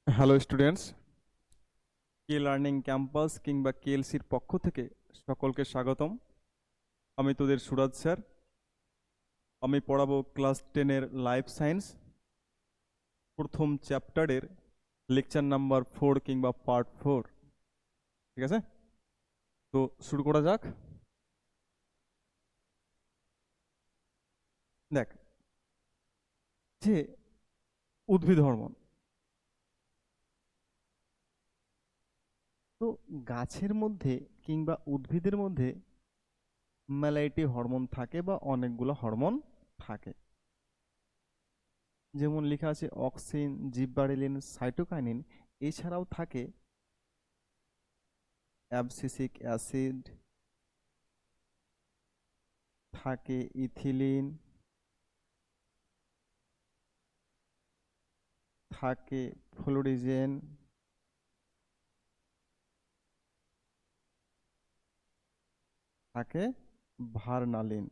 Hello students, কে learning campus কিংবা কেএলসির পক্ষ থেকে সকলকে স্বাগতম। আমি তোদের সুরাজ স্যার। আমি পড়াবো ক্লাস 10-এর লাইফ সায়েন্স প্রথম চ্যাপ্টারের লেকচার নাম্বার 4 কিংবা পার্ট 4। ঠিক আছে, তো শুরু করা যাক। দেখ, যে উদ্ভিদ হরমোন, তো গাছের মধ্যে কিংবা উদ্ভিদের মধ্যে মেলাইটি হরমোন থাকে বা অনেকগুলো হরমোন থাকে। যেমন লেখা আছে অক্সিন, জিববারেলিন, সাইটোকাইনিন। এছাড়াও থাকে অ্যাবসিসিক অ্যাসিড, থাকে ইথিলিন, থাকে ফ্লোরিজেন, থাকে ভার্নালিন।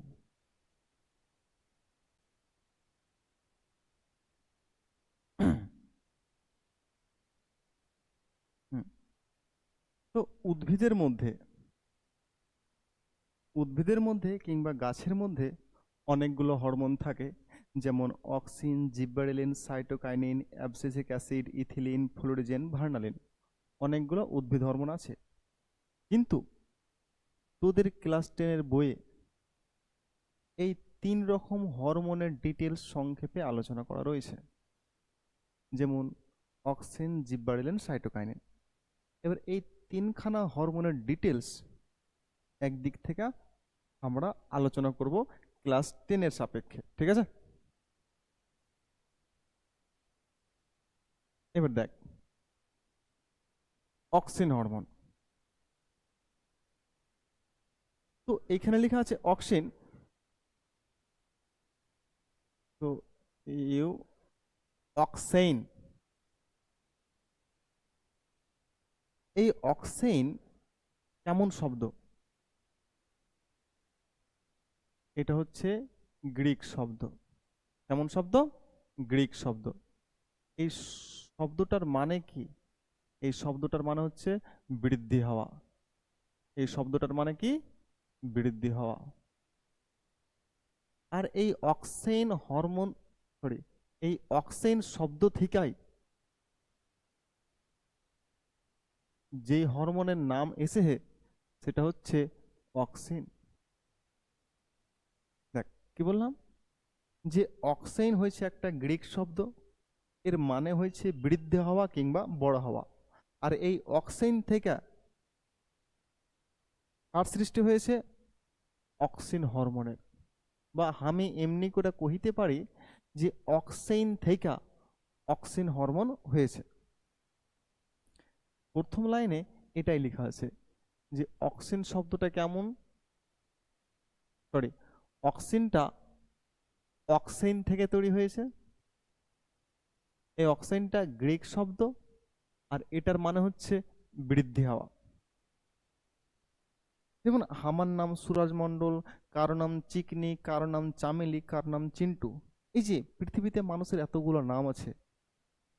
হুম, তো উদ্ভিদের মধ্যে কিংবা গাছের মধ্যে অনেকগুলো হরমোন থাকে। যেমন auxin, gibberellin, cytokinin, abscisic acid, ethylene, florigen, vernalin. অনেকগুলো উদ্ভিদ হরমোন আছে। কিন্তু তোদের ক্লাস 10-এর বইয়ে এই 3 রকম হরমোনের ডিটেলস সংক্ষেপে আলোচনা করা রয়েছে। যেমন অক্সিন, জিববারেলিন, সাইটোকাইনিন। এবার এই 3খানা হরমোনের ডিটেলস একদিক থেকে আমরা আলোচনা করব ক্লাস 10-এর সাপেক্ষে। ঠিক আছে, এবার দেখ, অক্সিন হরমোন। তো এখানে লেখা আছে অক্সিন। তো ইউ অক্সেইন, এই অক্সেইন কেমন শব্দ? এটা হচ্ছে গ্রিক শব্দ। কেমন শব্দ? গ্রিক শব্দ। এই শব্দটার মানে কি? এই শব্দটার মানে হচ্ছে বৃদ্ধি হওয়া। এই শব্দটার মানে কি? বৃদ্ধি হওয়া। আর এই অক্সেন হরমোন, সরি, এই অক্সেন শব্দ থেকেই যে হরমোনের নাম এসেছে সেটা হচ্ছে অক্সিন। দেখ, কি বললাম, যে অক্সেন হয়েছে একটা গ্রিক শব্দ, এর মানে হয়েছে বৃদ্ধি হওয়া কিংবা বড় হওয়া। আর এই অক্সেন থেকে কার সৃষ্টি হয়েছে? অক্সিন হরমোনের। বা আমি এমনি করে কহিতে পারি যে অক্সেন থেকে অক্সিন হরমোন হয়েছে। প্রথম লাইনে এটাই লেখা আছে যে অক্সিন শব্দটা কেমন, সরি, অক্সিনটা অক্সেন থেকে তৈরি হয়েছে। এই অক্সেনটা গ্রিক শব্দ, আর এটার মানে হচ্ছে বৃদ্ধি হওয়া। যেমন আমার নাম সুরাজ মণ্ডল, কারো নাম চিকনি, কারো নাম চামেলি, কারো নাম চিন্টু। এই যে পৃথিবীতে মানুষের এতগুলো নাম আছে,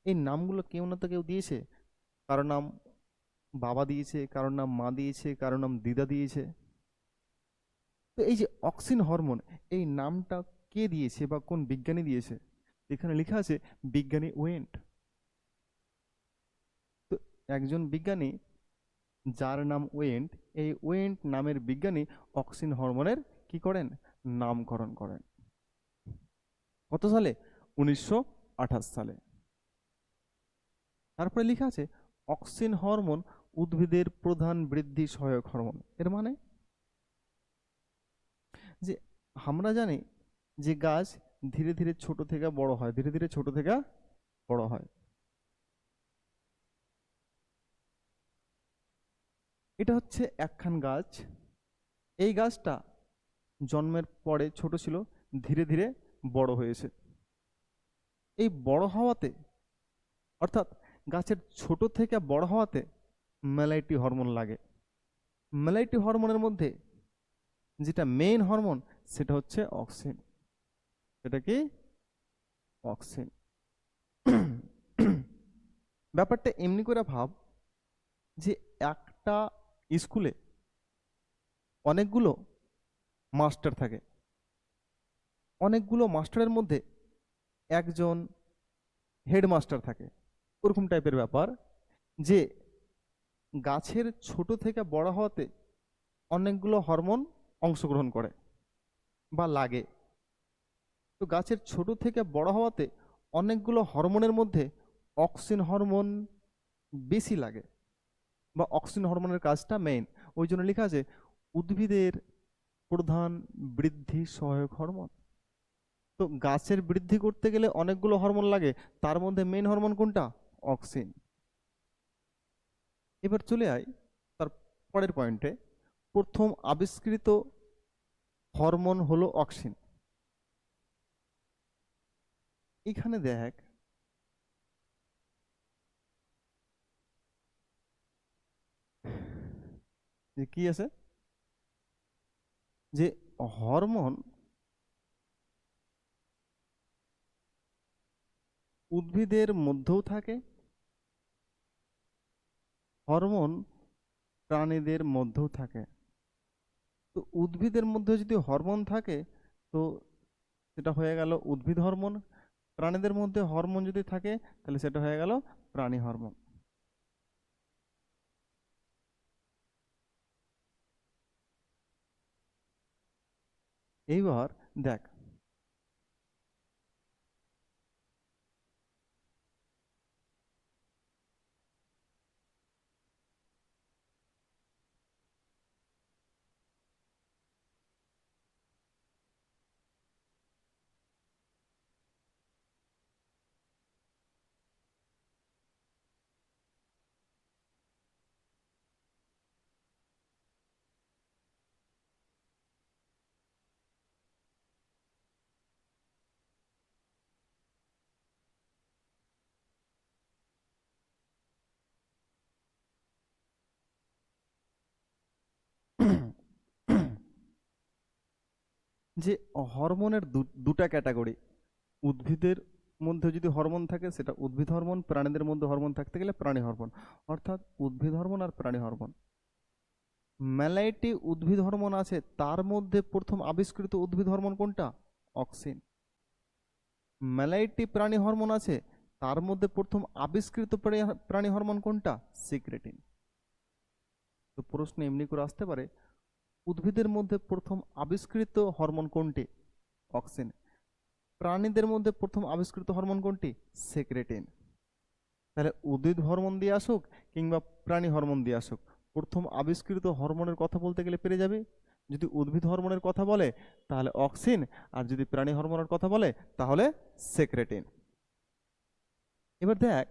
এই নামগুলো কেউ না তো কেউ দিয়েছে। কারো নাম বাবা দিয়েছে, কারোর নাম মা দিয়েছে, কারোর নাম দিদা দিয়েছে। তো এই যে অক্সিন হরমোন, এই নামটা কে দিয়েছে বা কোন বিজ্ঞানী দিয়েছে? এখানে লেখা আছে বিজ্ঞানী ওয়েন্ট। তো একজন বিজ্ঞানী যার নাম ওয়েন্ট, এই ওয়েন্ট নামের বিজ্ঞানী অক্সিন হরমোনের কি করেন? নামকরণ করেন। কত সালে? 1928 সালে। তারপরে লেখা আছে অক্সিন হরমোন উদ্ভিদের প্রধান বৃদ্ধি সহায়ক হরমোন। এর মানে যে আমরা জানি যে গাছ ধীরে ধীরে ছোট থেকে বড় হয়, ধীরে ধীরে ছোট থেকে বড় হয়। এটা হচ্ছে একখান গাছ। এই গাছটা জন্মের পরে ছোট ছিল, ধীরে ধীরে বড় হয়েছে। এই বড় হওয়াতে, অর্থাৎ গাছের ছোট থেকে বড় হওয়াতে মেলাইটি হরমোন লাগে। মেলাইটি হরমোনের মধ্যে যেটা মেইন হরমোন সেটা হচ্ছে অক্সিন। সেটা কি? অক্সিন। ব্যাপারটা এমনি করে ভাব যে একটা স্কুলে অনেকগুলো মাস্টার থাকে, অনেকগুলো মাস্টারের মধ্যে একজন হেডমাস্টার থাকে। ওরকম টাইপের ব্যাপার যে গাছের ছোট থেকে বড় হওয়াতে অনেকগুলো হরমোন অংশগ্রহণ করে বা লাগে। তো গাছের ছোট থেকে বড় হওয়াতে অনেকগুলো হরমোনের মধ্যে অক্সিন হরমোন বেশি লাগে বা অক্সিন হরমোনের কাজটা মেইন। ওই জন্য লেখা আছে উদ্ভিদের প্রধান বৃদ্ধি সহায়ক হরমোন। তো গাছের বৃদ্ধি করতে গেলে অনেকগুলো হরমোন লাগে, তার মধ্যে মেইন হরমোন কোনটা? অক্সিন। এবার চলে আয় তার পরের পয়েন্টে। প্রথম আবিষ্কৃত হরমোন হলো অক্সিন। এখানে দেখ যে কি আছে, যে হরমোন উদ্ভিদের মধ্যেও থাকে, হরমোন প্রাণীদের মধ্যেও থাকে। তো উদ্ভিদের মধ্যে যদি হরমোন থাকে তো সেটা হয়ে গেল উদ্ভিদ হরমোন, প্রাণীদের মধ্যে হরমোন যদি থাকে তাহলে সেটা হয়ে গেল প্রাণী হরমোন। এইবার দেখ, যে হরমোনের দুটা ক্যাটাগরি। উদ্ভিদের মধ্যে যদি হরমোন থাকে সেটা উদ্ভিদ হরমোন, প্রাণীদের মধ্যে হরমোন থাকতে গেলে প্রাণী হরমোন। অর্থাৎ উদ্ভিদ হরমোন আর প্রাণী হরমোন। মেলাইটি উদ্ভিদ হরমোন আছে, তার মধ্যে প্রথম আবিষ্কৃত উদ্ভিদ হরমোন কোনটা? অক্সিন। মেলাইটি প্রাণী হরমোন আছে, তার মধ্যে প্রথম আবিষ্কৃত প্রাণী হরমোন কোনটা? সিক্রেটিন। তো প্রশ্ন এমনি করে আসতে পারে, উদ্ভিদের মধ্যে প্রথম আবিষ্কৃত হরমোন কোনটি? অক্সিন। প্রাণীদের মধ্যে প্রথম আবিষ্কৃত হরমোন কোনটি? সেক্রেটিন। তাহলে উদ্ভিদ হরমোন দিয়ে আসুক কিংবা প্রাণী হরমোন দিয়ে আসুক, প্রথম আবিষ্কৃত হরমোনের কথা বলতে গেলে পেরে যাবে। যদি উদ্ভিদ হরমোনের কথা বলে তাহলে অক্সিন, আর যদি প্রাণী হরমোনের কথা বলে তাহলে সেক্রেটিন। এবার দেখ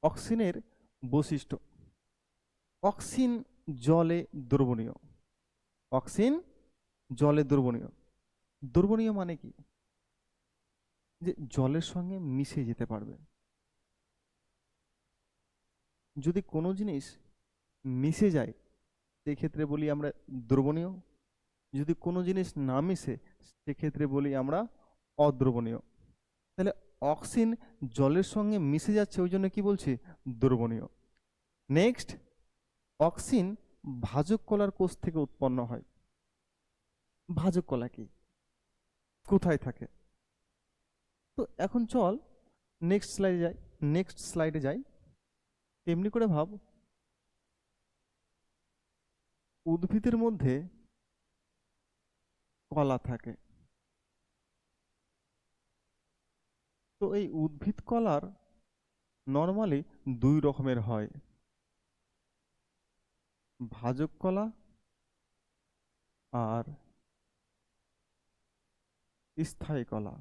অক্সিনের বৈশিষ্ট্য। অক্সিন জলে দ্রবণীয়। অক্সিন জলে দ্রবণীয়। দ্রবণীয় মানে কি? যে জলের সঙ্গে মিশে যেতে পারবে। যদি কোনো জিনিস মিশে যায় সেক্ষেত্রে বলি আমরা দ্রবণীয়। যদি কোনো জিনিস না মিশে সেক্ষেত্রে বলি আমরা অদ্রবণীয়। তাহলে অক্সিন জলের সঙ্গে মিশে যাচ্ছে, ওই জন্য কি বলছি? দ্রবণীয়। নেক্সট, অক্সিন ভাজক কলার কোষ থেকে উৎপন্ন হয়। ভাজক কলা কি, কোথায় থাকে? তো এখন চল নেক্সট স্লাইডে যাই। নেক্সট স্লাইডে যাই। তেমনি করে ভাব, উদ্ভিদের মধ্যে কলা থাকে। তো এই উদ্ভিদ কলার নর্মালি দুই রকমের হয়, ভাজক কলা আর স্থায়ী কলা।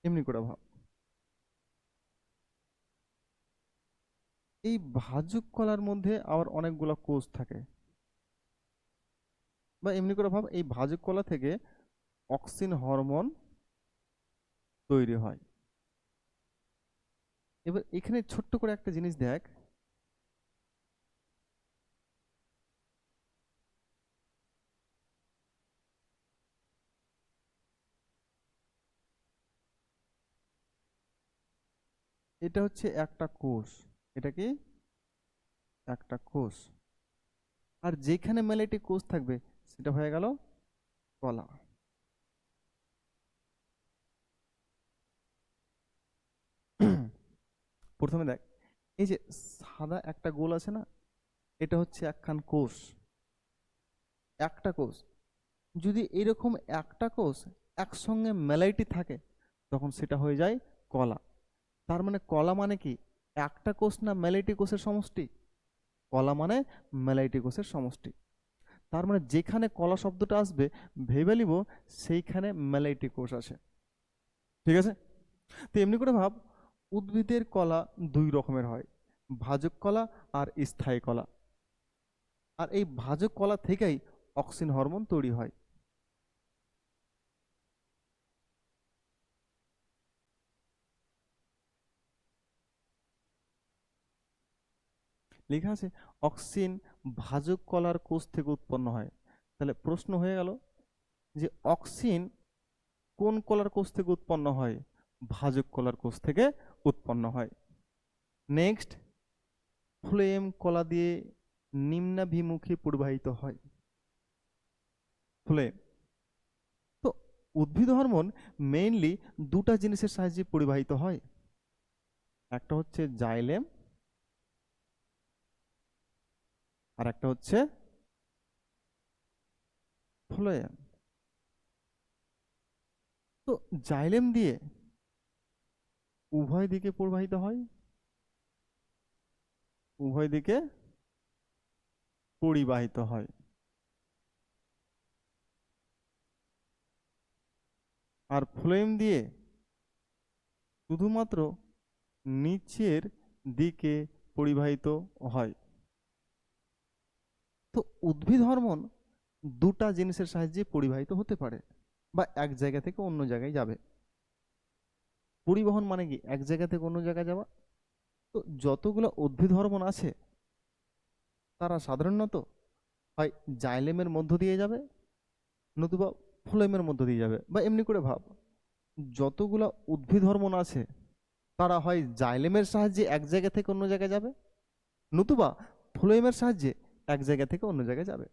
এমনি করে ভাব, এই ভাজক কলার মধ্যে আবার অনেকগুলো কোষ থাকে। বা এমনি করে ভাব, এই ভাজক কলা থেকে অক্সিন হরমোন তৈরি হয়। এবার এখানে ছোট্ট করে একটা জিনিস দেখ, এটা হচ্ছে একটা কোষ। এটা কি? একটা কোষ। আর যেখানে মেলাইটি কোষ থাকবে সেটা হয়ে গেল কলা। প্রথমে দেখ, এই যে সাদা একটা গোল আছে না, এটা হচ্ছে একখান কোষ, একটা কোষ। যদি এরকম একটা কোষ একসঙ্গে মেলাইটি থাকে তখন সেটা হয়ে যায় কলা। তার মানে কলা মানে কি? একটা কোষ না মেলাইটি কোষের সমষ্টি? কলা মানে মেলাইটি কোষের সমষ্টি। তার মানে যেখানে কলা শব্দটা আসবে ভেবে নিব সেইখানে মেলাইটি কোষ আছে। ঠিক আছে? তো এমনি করে ভাব, উদ্ভিদের কলা দুই রকমের হয়, ভাজক কলা আর স্থায়ী কলা। আর এই ভাজক কলা থেকেই অক্সিন হরমোন তৈরি হয়। লেখা আছে অক্সিন ভাজক কলার কোষ থেকে উৎপন্ন হয়। তাহলে প্রশ্ন হয়ে গেল যে অক্সিন কোন কলার কোষ থেকে উৎপন্ন হয়? ভাজক কলার কোষ থেকে উৎপন্ন হয়। নেক্সট, ফ্লোয়েম কলা দিয়ে নিম্নাভিমুখী প্রবাহিত হয়। ফ্লোয়েম, তো উদ্ভিদ হরমোন মেইনলি দুটা জিনিসের সাহায্যে পরিবাহিত হয়। একটা হচ্ছে জাইলেম, আর একটা হচ্ছে ফ্লোয়েম। তো জাইলেম দিয়ে উভয় দিকে প্রবাহিত হয়, উভয় দিকে পরিবাহিত হয়। আর ফ্লোয়েম দিয়ে শুধুমাত্র নিচের দিকে পরিবাহিত হয়। তো উদ্ভিদ হরমোন দুটা জিনিসের সাহায্যে পরিবাহিত হতে পারে বা এক জায়গা থেকে অন্য জায়গায় যাবে। পরিবহন মানে কি? এক জায়গা থেকে অন্য জায়গায় যাওয়া। তো যতগুলো উদ্ভিদ হরমোন আছে তারা সাধারণত হয় জাইলেমের মধ্য দিয়ে যাবে, নতুবা ফ্লোয়েমের মধ্য দিয়ে যাবে। বা এমনি করে ভাব, যতগুলা উদ্ভিদ হরমোন আছে তারা হয় জাইলেমের সাহায্যে এক জায়গা থেকে অন্য জায়গায় যাবে, নতুবা ফ্লোয়েমের সাহায্যে এক জায়গা থেকে অন্য জায়গায় যাবে।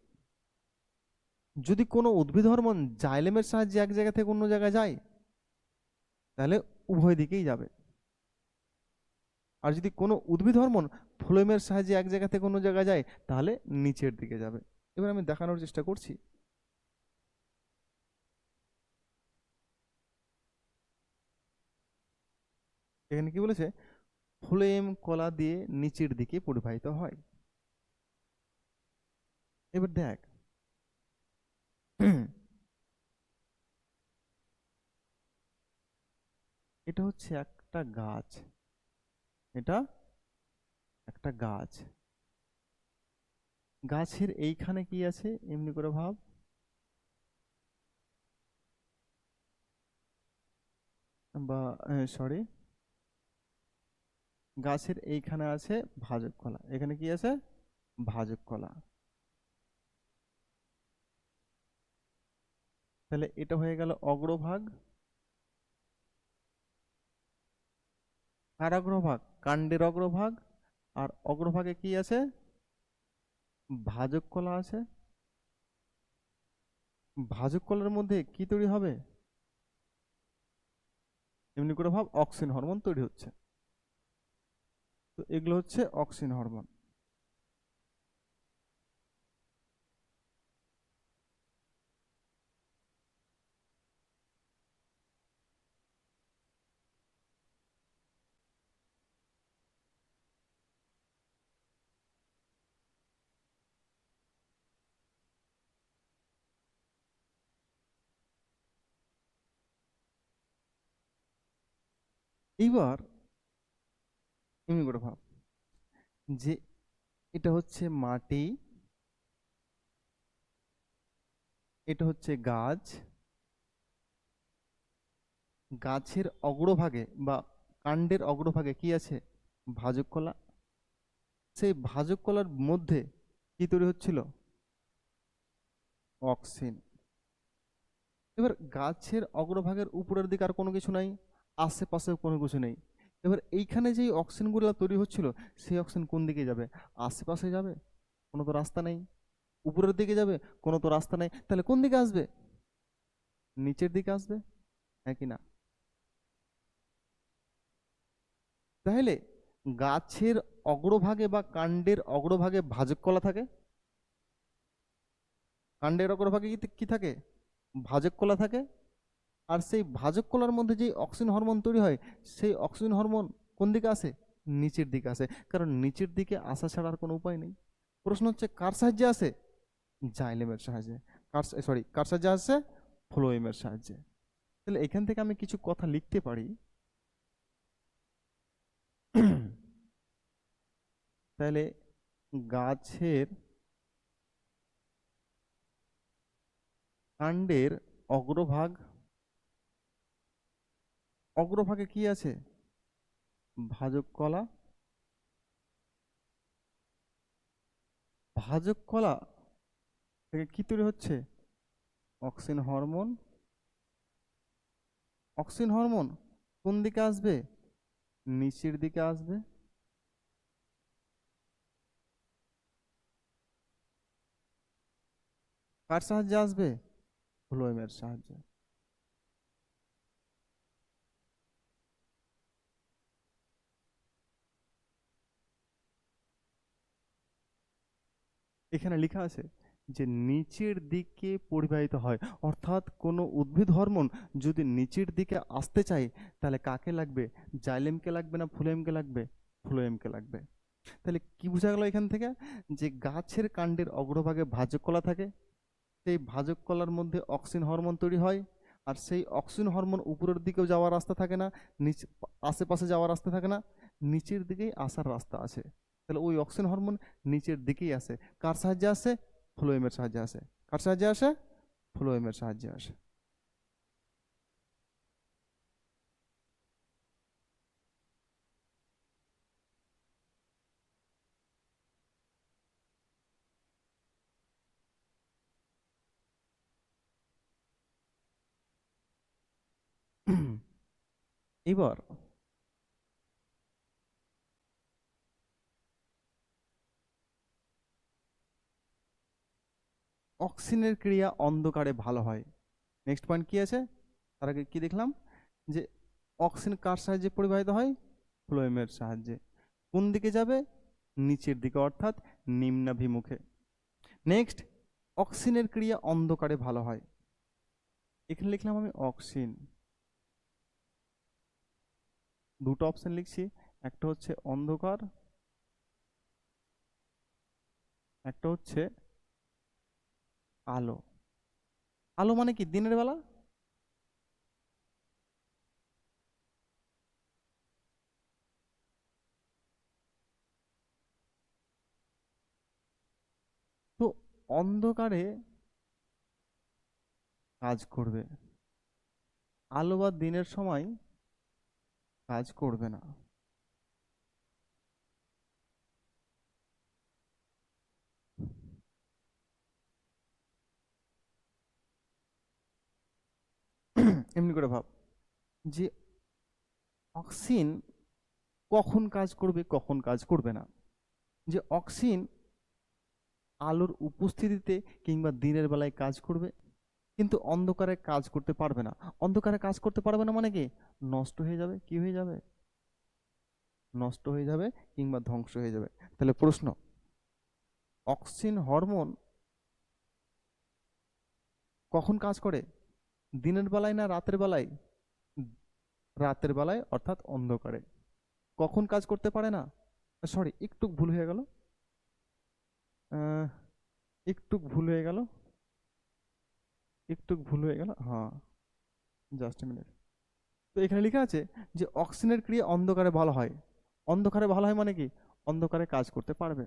যদি কোনো উদ্ভিদ হরমোন জাইলেমের সাহায্যে এক জায়গা থেকে অন্য জায়গায় যায় তাহলে উভয় দিকেই যাবে। আর যদি কোনো উদ্ভিদ হরমোন ফ্লোয়েমের সাহায্যে এক জায়গা থেকে অন্য জায়গায় যায় তাহলে নিচের দিকে যাবে। এবার আমি দেখানোর চেষ্টা করছি। এখানে কি বলেছে? ফ্লোয়েম কলা দিয়ে নিচের দিকে পরিবাহিত হয়। এবার দেখ, এটা হচ্ছে একটা গাছ, এটা একটা গাছ। গাছের এইখানে কি আছে এমনি করে ভাব, বা সরি, গাছের এইখানে আছে ভাজক কলা। এখানে কি আছে? ভাজক কলা। তাহলে এটা হয়ে গেল অগ্রভাগ। আর অগ্রভাগ কাণ্ডের অগ্রভাগ। আর অগ্রভাগে কি আছে? ভাজক কলা আছে। ভাজক কলার মধ্যে কি তৈরি হবে? এমনি করে ভাব, অক্সিন হরমোন তৈরি হচ্ছে। তো এগুলো হচ্ছে অক্সিন হরমোন। এইবার এমনি করে ভাব যে এটা হচ্ছে মাটি, এটা হচ্ছে গাছ। গাছের অগ্রভাগে বা কাণ্ডের অগ্রভাগে কি আছে? ভাজক কলা। সেই ভাজক কলার মধ্যে কি তৈরি হচ্ছিল? অক্সিন। এবার গাছের অগ্রভাগের উপরের দিকে আর কোনো কিছু নাই, আশেপাশেও কোনো কিছু নেই। এবার এইখানে যেই অক্সিজেনগুলো তৈরি হচ্ছিল, সেই অক্সিজেন কোন দিকে যাবে? আশেপাশে যাবে? কোনো তো রাস্তা নেই। উপরের দিকে যাবে? কোনো তো রাস্তা নেই। তাহলে কোন দিকে আসবে? নিচের দিকে আসবে, হ্যাঁ কি না? তাহলে গাছের অগ্রভাগে বা কাণ্ডের অগ্রভাগে ভাজক কলা থাকে। কাণ্ডের অগ্রভাগে কি কি থাকে? ভাজক কলা থাকে। আর সেই ভাজক কলার মধ্যে যে অক্সিজেন হরমোন তৈরি হয়, সেই অক্সিজেন হরমোন কোন দিকে আসে? নিচের দিকে আসে। কারণ নিচের দিকে আসা ছাড়া আর কোনো উপায় নেই। প্রশ্ন হচ্ছে কার সাহায্যে আসে? জাইলেমের সাহায্যে। কার সাহায্যে আসে? ফ্লোয়েমের সাহায্যে। তাহলে এখান থেকে আমি কিছু কথা লিখতে পারি। তাহলে গাছের কাণ্ডের অগ্রভাগ, অগ্রভাগে কি আছে? ভাজক কলা। ভাজক কলা থেকে কি তৈরি হচ্ছে? Auxin hormone. অক্সিন হরমোন কোন দিকে আসবে? নিচের দিকে আসবে। কার সাহায্যে আসবে? ফ্লোয়েমের সাহায্যে। এখানে লেখা আছে যে নিচের দিকে পরিবাহিত হয়, অর্থাৎ কোনো উদ্ভিদ হরমোন যদি নিচের দিকে আসতে চায়, তাহলে কাকে লাগবে? জাইলেমকে লাগবে না ফ্লোয়েমকে লাগবে? ফ্লোয়েমকে লাগবে। তাহলে কি বোঝা গেল এখান থেকে? যে গাছের কাণ্ডের অগ্রভাগে ভাজক কলা থাকে, সেই ভাজক কলার মধ্যে অক্সিন হরমোন তৈরি হয়। আর সেই অক্সিন হরমোন উপরের দিকেও যাওয়ার রাস্তা থাকে না, নিচে আশেপাশে যাওয়ার রাস্তা থাকে না, নিচের দিকেই আসার রাস্তা আছে। তাহলে ওই অক্সিন হরমোন নিচের দিকেই আসে। কার সাহায্যে আসে? ফ্লোয়েমের সাহায্যে আসে। কার সাহায্যে আসে? ফ্লোয়েমের সাহায্যে আসে। এবার অক্সিনের ক্রিয়া অন্ধকারে ভালো হয়। নেক্সট পয়েন্ট কি আছে? তার আগে কি দেখলাম? যে অক্সিন কার সাহায্যে পরিবাহিত হয়? ফ্লোয়েমের সাহায্যে। কোন দিকে যাবে? নিচের দিকে, অর্থাৎ নিম্নাভিমুখে। নেক্সট, অক্সিনের ক্রিয়া অন্ধকারে ভালো হয়। এখানে লিখলাম আমি অক্সিন, দুটো অপশন লিখছি। একটা হচ্ছে অন্ধকার, একটা হচ্ছে আলো। আলো মানে কি? দিনের বেলা। তো অন্ধকারে কাজ করবে, আলো বা দিনের সময় কাজ করবে না। এমনি করে ভাব যে অক্সিন কখন কাজ করবে, কখন কাজ করবে না। যে অক্সিন আলোর উপস্থিতিতে কিংবা দিনের বেলায় কাজ করবে, কিন্তু অন্ধকারে কাজ করতে পারবে না। অন্ধকারে কাজ করতে পারবে না মানে কি? নষ্ট হয়ে যাবে। কি হয়ে যাবে? নষ্ট হয়ে যাবে কিংবা ধ্বংস হয়ে যাবে। তাহলে প্রশ্ন, অক্সিন হরমোন কখন কাজ করে? দিনের বেলায় না রাতের বেলায়? রাতের বেলায়, অর্থাৎ অন্ধকারে। কখন কাজ করতে পারে না? সরি, একটু ভুল হয়ে গেল। আহ, একটু ভুল হয়ে গেল। একটু ভুল হয়ে গেল, হ্যাঁ। Just minute. তো এখানে লেখা আছে যে অক্সিজেনের ক্রিয়া অন্ধকারে ভালো হয়। অন্ধকারে ভালো হয় মানে কি? অন্ধকারে কাজ করতে পারবে।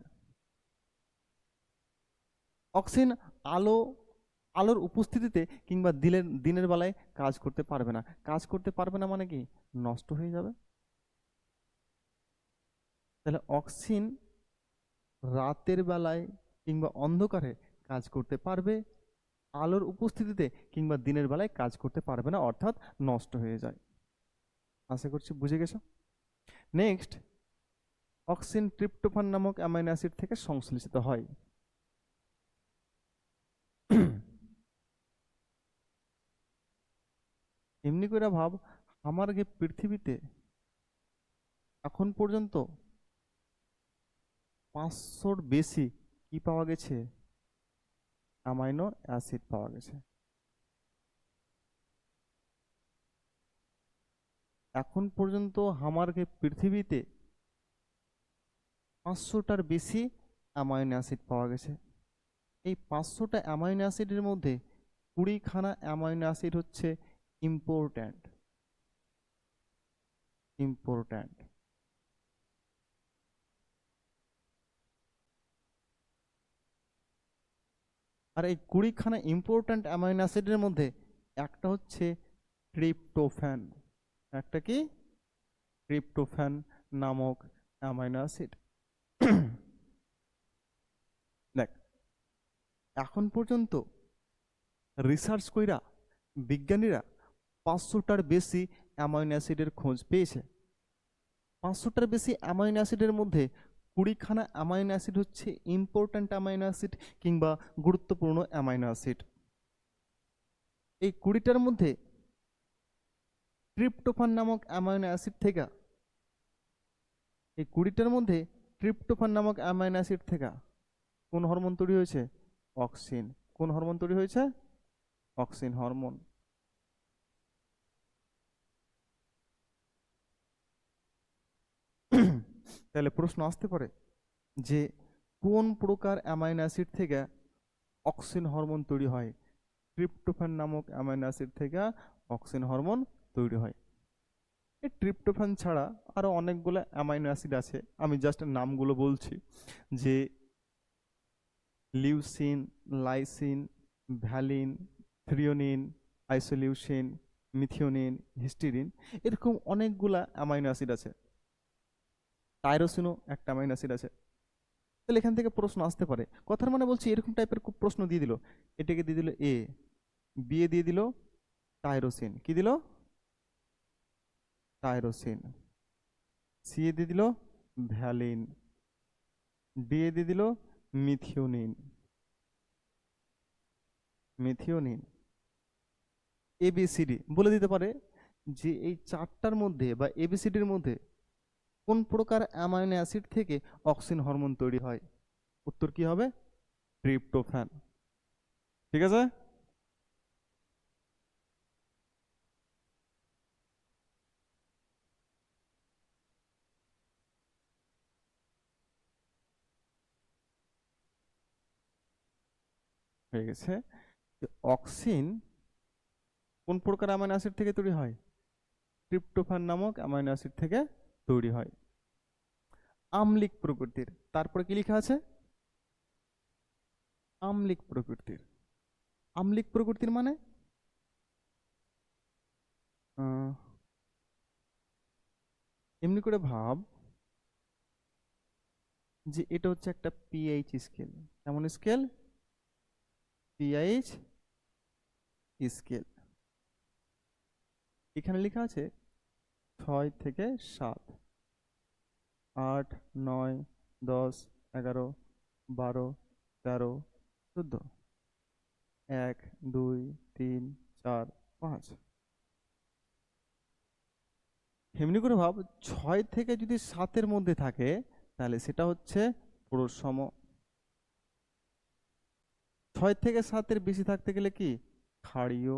অক্সিজেন আলো, আলোর উপস্থিতিতে কিংবা দিনের দিনের বেলায় কাজ করতে পারবে না। কাজ করতে পারবে না মানে কি? নষ্ট হয়ে যাবে। তাহলে অক্সিজেন রাতের বেলায় কিংবা অন্ধকারে কাজ করতে পারবে, আলোর উপস্থিতিতে কিংবা দিনের বেলায় কাজ করতে পারবে না, অর্থাৎ নষ্ট হয়ে যায়। আশা করছি বুঝে গেছো। নেক্সট, অক্সিন ট্রিপ্টোফান নামক অ্যামাইনো অ্যাসিড থেকে সংশ্লেষিত হয়। এমনি করে ভাব, আমার যে পৃথিবীতে এখন পর্যন্ত 500-র বেশি কি পাওয়া গেছে, অ্যামাইনো অ্যাসিড পাওয়া গেছে। এখন পর্যন্ত আমার যে পৃথিবীতে 500টার বেশি অ্যামাইনো অ্যাসিড পাওয়া গেছে। এই 500টা অ্যামাইনো অ্যাসিডের মধ্যে 20খানা অ্যামাইনো অ্যাসিড হচ্ছে ইম্পর্ট্যান্ট। ইম্পর্ট্যান্ট আর এই 20খানা ইম্পর্ট্যান্ট অ্যামাইনো অ্যাসিডের মধ্যে একটা হচ্ছে ট্রিপ্টোফ্যান। একটা কি? ট্রিপ্টোফ্যান নামক অ্যামাইনো অ্যাসিড। দেখ, এখন পর্যন্ত রিসার্চ কইরা বিজ্ঞানীরা 500টার বেশি অ্যামাইনো অ্যাসিডের খোঁজ পেয়েছে। 500টার বেশি অ্যামাইনো অ্যাসিডের মধ্যে 20খানা অ্যামাইনো অ্যাসিড হচ্ছে ইম্পর্ট্যান্ট অ্যামাইনো অ্যাসিড কিংবা গুরুত্বপূর্ণ অ্যামাইনো অ্যাসিড। এই 20টার মধ্যে ট্রিপ্টোফান নামক অ্যামাইনো অ্যাসিড থেকে এই 20টার মধ্যে ট্রিপ্টোফান নামক অ্যামাইনো অ্যাসিড থেকে কোন হরমোন তৈরি হয়েছে? অক্সিন। কোন হরমোন তৈরি হয়েছে? Auxin hormone. তাহলে প্রশ্ন আসতে পারে যে কোন প্রকার অ্যামাইনো অ্যাসিড থেকে অক্সিন হরমোন তৈরি হয়? ট্রিপ্টোফ্যান নামক অ্যামাইনো অ্যাসিড থেকে অক্সিন হরমোন তৈরি হয়। এই ট্রিপ্টোফ্যান ছাড়া আরো অনেকগুলো অ্যামাইনো অ্যাসিড আছে, আমি জাস্ট নামগুলো বলছি, যে leucine, lysine, valine, threonine, isoleucine, methionine, histidine, এরকম অনেকগুলা অ্যামাইনো অ্যাসিড আছে। টাইরোসিনও একটা অ্যামাইনো অ্যাসিড আছে। তাহলে এখান থেকে প্রশ্ন আসতে পারে, কথার মানে বলছি এরকম টাইপের খুব প্রশ্ন দিয়ে দিল, এটাকে দিয়ে দিল এ, বি এ দিয়ে দিল টাইরোসিন, কি দিল? টাইরোসিন। সি এ দিয়ে দিল ভ্যালিন, ডি এ দিয়ে দিল মিথিওনিন। মিথিওনিন, এবিসিডি বলে দিতে পারে যে এই চারটার মধ্যে বা এবিসিডির মধ্যে কোন প্রকার অ্যামাইনো অ্যাসিড থেকে অক্সিন হরমোন তৈরি হয়? উত্তর কি হবে? ট্রিপ্টোফ্যান। ঠিক আছে? হয়ে গেছে। অক্সিন কোন প্রকার অ্যামাইনো অ্যাসিড থেকে তৈরি হয়? ট্রিপ্টোফ্যান নামক অ্যামাইনো অ্যাসিড থেকে তৈরি হয়। আম্লিক প্রকৃতির, তারপরে কি লেখা আছে? আম্লিক প্রকৃতির। আম্লিক প্রকৃতির মানে এমনি করে ভাব যে এটা হচ্ছে একটা পিএইচ স্কেল। কেমন স্কেল? PH scale. এখানে লেখা আছে 6 থেকে 7, 8, 9, 10, 11, 12, 13, 14, 1, 2, 3, 4, 5। এমনি করে ভাব 6 থেকে যদি 7-এর মধ্যে থাকে তাহলে সেটা হচ্ছে পুরুষসম। 6 থেকে 7-এর বেশি থাকতে গেলে কি? ক্ষারীয়।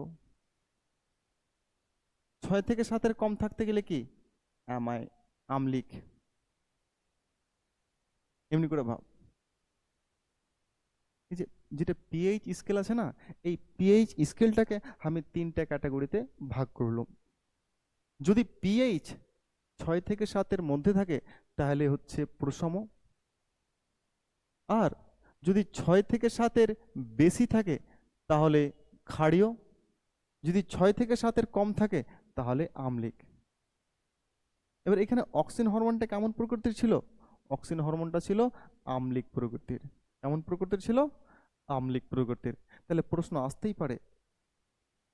6 থেকে 7-এর কম থাকতে গেলে কি? অ্যামাই আম্লিক। এমনি করে ভাব, এই যে যেটা পিএইচ স্কেল আছে না, এই পিএইচ স্কেলটাকে আমি 3টা ক্যাটাগরিতে ভাগ করলাম। যদি পিএইচ 6 থেকে 7-এর মধ্যে থাকে তাহলে হচ্ছে প্রশম, আর যদি 6 থেকে 7-এর বেশি থাকে তাহলে ক্ষারীয়, যদি 6 থেকে 7-এর কম থাকে তাহলে আম্লিক। এবার এখানে অক্সিন হরমোনটা কেমন প্রকৃতির ছিল? অক্সিন হরমোনটা ছিল আম্লিক প্রকৃতির। কেমন প্রকৃতির ছিল? আম্লিক প্রকৃতির। তাহলে প্রশ্ন আসতেই পারে